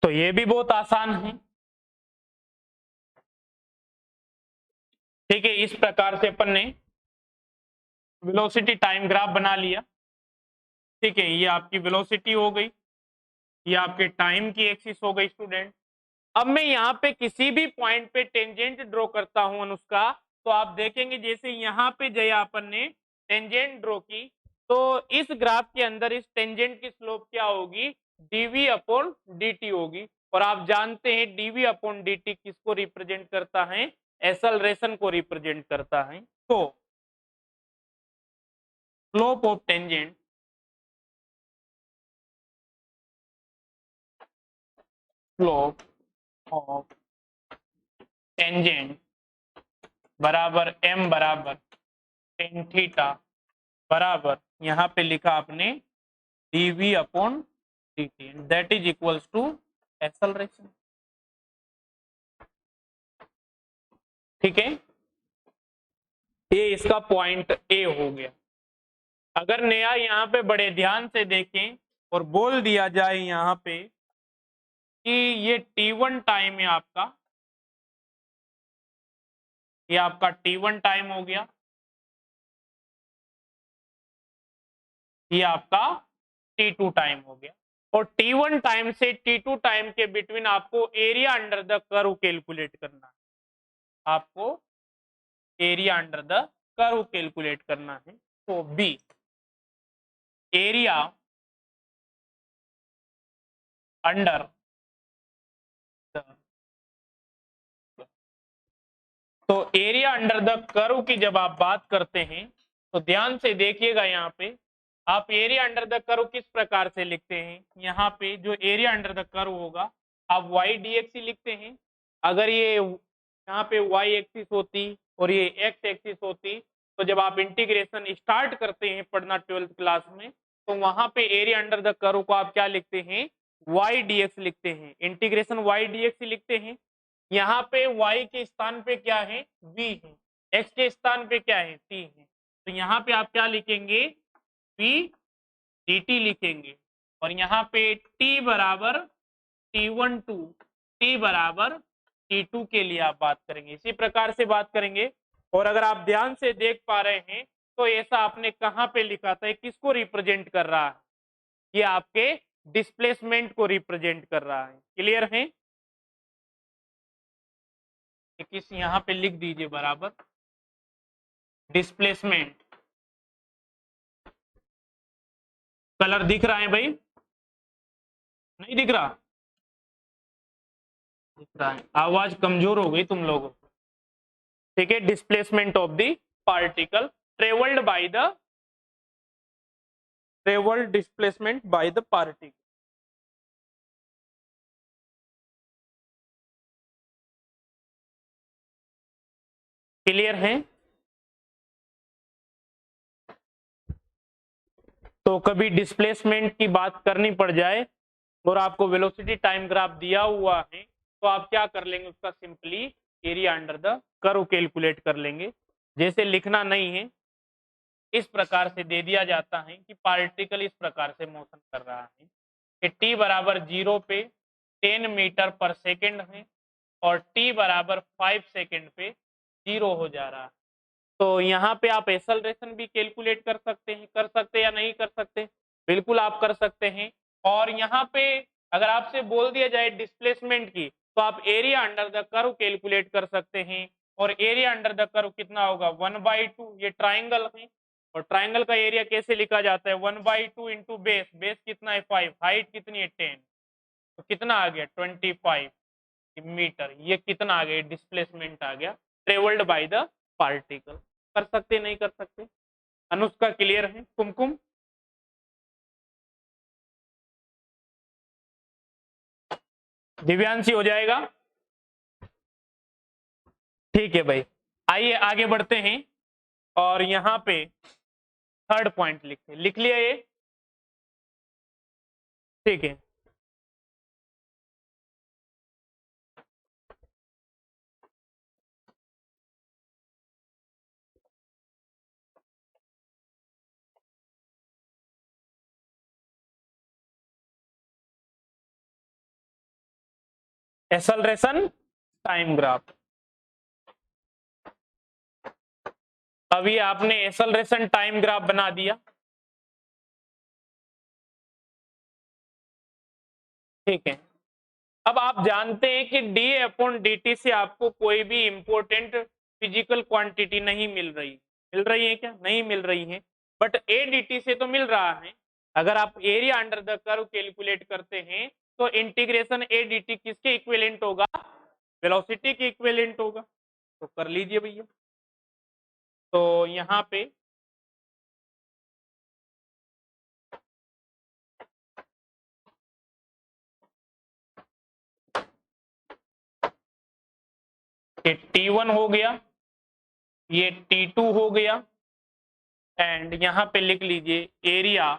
[SPEAKER 1] तो ये भी बहुत आसान है। ठीक है, इस प्रकार से अपन ने वेलोसिटी टाइम ग्राफ बना लिया। ठीक है, ये आपकी वेलोसिटी हो गई, ये आपके टाइम की एक्सिस हो गई स्टूडेंट। अब मैं यहाँ पे किसी भी पॉइंट पे टेंजेंट ड्रॉ करता हूं अनुष्का, तो आप देखेंगे जैसे यहाँ पे जया अपन ने टेंजेंट ड्रॉ की, तो इस ग्राफ के अंदर इस टेंजेंट की स्लोप क्या होगी? dv अपॉन dt होगी। और आप जानते हैं dv अपॉन dt किसको रिप्रेजेंट करता है? एक्सेलरेशन को रिप्रेजेंट करता है। तो slope of tangent, slope of tangent बराबर m बराबर टेन थीटा बराबर यहाँ पे लिखा आपने dv upon dt, that is equals to acceleration. ठीक है, ये इसका पॉइंट ए हो गया। अगर नया यहाँ पे बड़े ध्यान से देखें और बोल दिया जाए यहाँ पे कि ये t1 टाइम है आपका, ये आपका t1 टाइम हो गया, ये आपका t2 टाइम हो गया, और t1 टाइम से t2 टाइम के बिटवीन आपको area under the curve calculate करना है। आपको area under the curve calculate करना है। तो बी एरिया अंडर द, तो एरिया अंडर द कर्व की जब आप बात करते हैं तो ध्यान से देखिएगा, यहाँ पे आप एरिया अंडर द कर्व किस प्रकार से लिखते हैं? यहाँ पे जो एरिया अंडर द कर्व होगा आप वाई डी एक्स लिखते हैं। अगर ये यहाँ पे वाई एक्सिस होती और ये एक्स एक्सिस होती, तो जब आप इंटीग्रेशन स्टार्ट करते हैं पढ़ना 12th क्लास में, तो वहां पे एरिया अंडर द कर्व को आप क्या लिखते हैं? वाई डीएक्स लिखते हैं, इंटीग्रेशन वाई डीएक्स ही लिखते हैं। यहाँ पे y के स्थान पे क्या है, v है, x के स्थान पे क्या है, t है। तो यहाँ पे आप क्या लिखेंगे, v dt लिखेंगे, और यहाँ पे t बराबर t12 t बराबर t2 के लिए आप बात करेंगे, इसी प्रकार से बात करेंगे। और अगर आप ध्यान से देख पा रहे हैं तो ऐसा आपने कहाँ पे लिखा था, किसको रिप्रेजेंट कर रहा है, ये आपके डिस्प्लेसमेंट को रिप्रेजेंट कर रहा है। क्लियर है, किस यहाँ पे लिख दीजिए बराबर डिस्प्लेसमेंट। कलर दिख रहा है भाई, नहीं दिख रहा, दिख रहा है, आवाज कमजोर हो गई तुम लोगों, ठीक है। Displacement of the particle travelled displacement by the particle. Clear है, तो कभी डिस्प्लेसमेंट की बात करनी पड़ जाए और आपको वेलोसिटी टाइम ग्राफ दिया हुआ है तो आप क्या कर लेंगे, उसका simply area under the curve calculate कर लेंगे। जैसे लिखना नहीं है, इस प्रकार से दे दिया जाता है कि पार्टिकल इस प्रकार से मोशन कर रहा है कि t बराबर 0 पे 10 मीटर पर सेकेंड है और t बराबर 5 सेकेंड पे 0 हो जा रहा है। तो यहाँ पे आप एक्सेलरेशन भी कैलकुलेट कर सकते हैं, कर सकते या नहीं कर सकते, बिल्कुल आप कर सकते हैं। और यहाँ पे अगर आपसे बोल दिया जाए डिस्प्लेसमेंट की तो आप area under the curve calculate कर सकते हैं, और एरिया अंडर द कर्व कितना होगा 1/2, ये ट्राइंगल है और ट्राइंगल का एरिया कैसे लिखा जाता है 1/2 इंटू बेस, बेस कितना है 5, हाइट कितनी है 10, तो कितना आ गया 25 मीटर, ये कितना आ गया डिस्प्लेसमेंट आ गया ट्रेवल्ड बाय द पार्टिकल। कर सकते नहीं कर सकते, अनुष्का क्लियर है, कुमकुम दिव्यांशी हो जाएगा, ठीक है भाई। आइए आगे बढ़ते हैं और यहाँ पे थर्ड पॉइंट लिख लिया ये, ठीक है। एक्सेलरेशन टाइम ग्राफ, अभी आपने एक्सेलरेशन टाइम ग्राफ बना दिया, ठीक है। अब आप जानते हैं कि d/dt से आपको कोई भी इंपॉर्टेंट फिजिकल क्वांटिटी नहीं मिल रही है क्या, नहीं मिल रही है, बट adt से तो मिल रहा है। अगर आप area under the curve calculate करते हैं तो इंटीग्रेशन adt किसके इक्विवेलेंट होगा, वेलोसिटी के इक्विवेलेंट होगा, तो कर लीजिए भैया। तो यहाँ पे ये t1 हो गया, ये t2 हो गया, एंड यहाँ पे लिख लीजिए area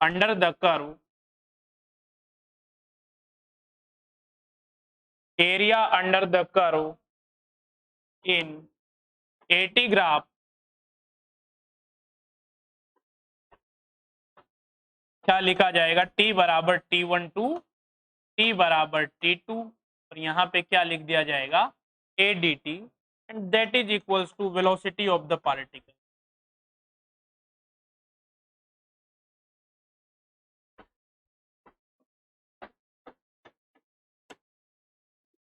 [SPEAKER 1] under the curve, area under the curve in AT graph क्या लिखा जाएगा, t बराबर t12 t बराबर t2 और यहाँ पे क्या लिख दिया जाएगा adt, and that is equals to velocity of the particle.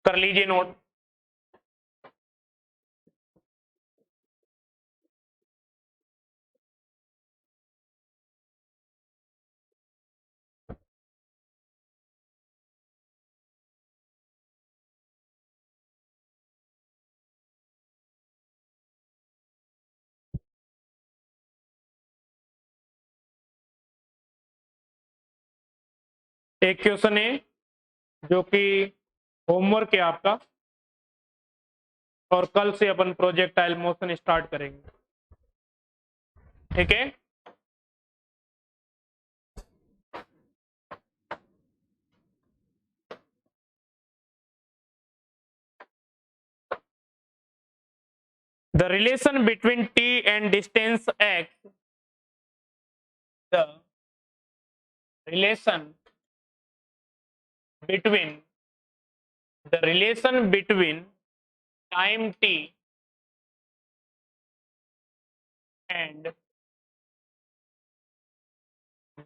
[SPEAKER 1] कर लीजिए नोट। एक क्वेश्चन है जो कि होमवर्क है आपका, और कल से अपन प्रोजेक्टाइल मोशन स्टार्ट करेंगे, ठीक है। the relation between t and distance x, the relation between time t and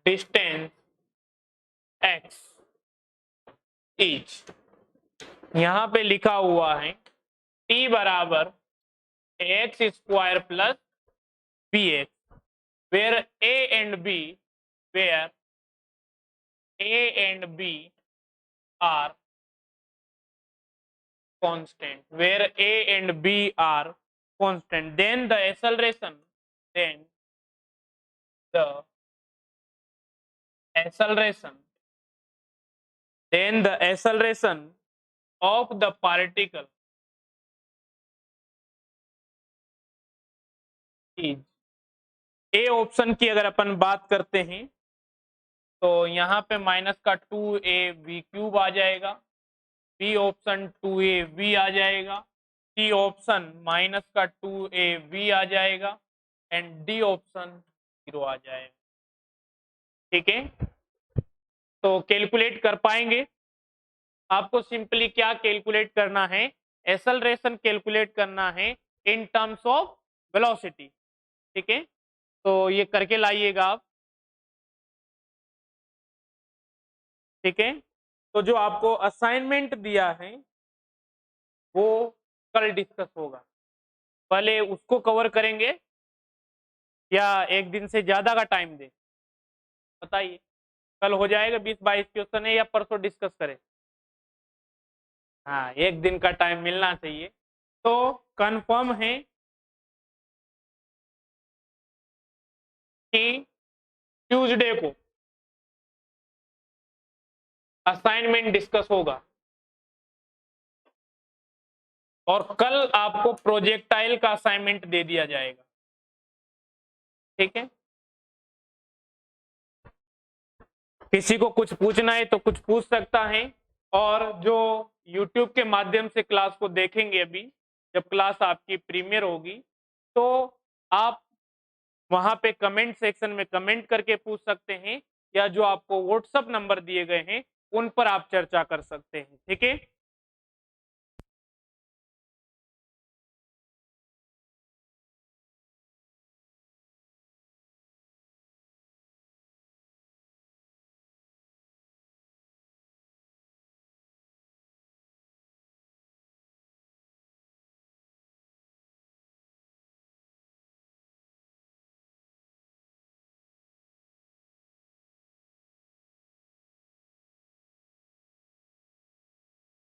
[SPEAKER 1] distance x is, यहां पे लिखा हुआ है t बराबर ax square plus bx, where a and b are constant, then the acceleration of the particle is, A option की अगर अपन बात करते हैं तो यहाँ पे माइनस का 2ab³ आ जाएगा, बी ऑप्शन 2ab आ जाएगा, सी ऑप्शन माइनस का 2ab आ जाएगा एंड डी ऑप्शन 0 आ जाएगा। ठीक है, तो कैलकुलेट कर पाएंगे? आपको सिंपली क्या कैलकुलेट करना है, एक्सेलरेशन कैलकुलेट करना है इन टर्म्स ऑफ वेलोसिटी। ठीक है, तो ये करके लाइएगा आप। ठीक है, तो जो आपको असाइनमेंट दिया है वो कल डिस्कस होगा, पहले उसको कवर करेंगे या एक दिन से ज्यादा का टाइम दे, बताइए? कल हो जाएगा 20-22 क्वेश्चन है या परसों डिस्कस करें? हाँ, एक दिन का टाइम मिलना चाहिए। तो कंफर्म है कि ट्यूसडे को असाइनमेंट डिस्कस होगा और कल आपको प्रोजेक्टाइल का असाइनमेंट दे दिया जाएगा। ठीक है, किसी को कुछ पूछना है तो कुछ पूछ सकता है, और जो YouTube के माध्यम से क्लास को देखेंगे, अभी जब क्लास आपकी प्रीमियर होगी तो आप वहां पे कमेंट सेक्शन में कमेंट करके पूछ सकते हैं, या जो आपको व्हाट्सएप नंबर दिए गए हैं उन पर आप चर्चा कर सकते हैं। ठीक है।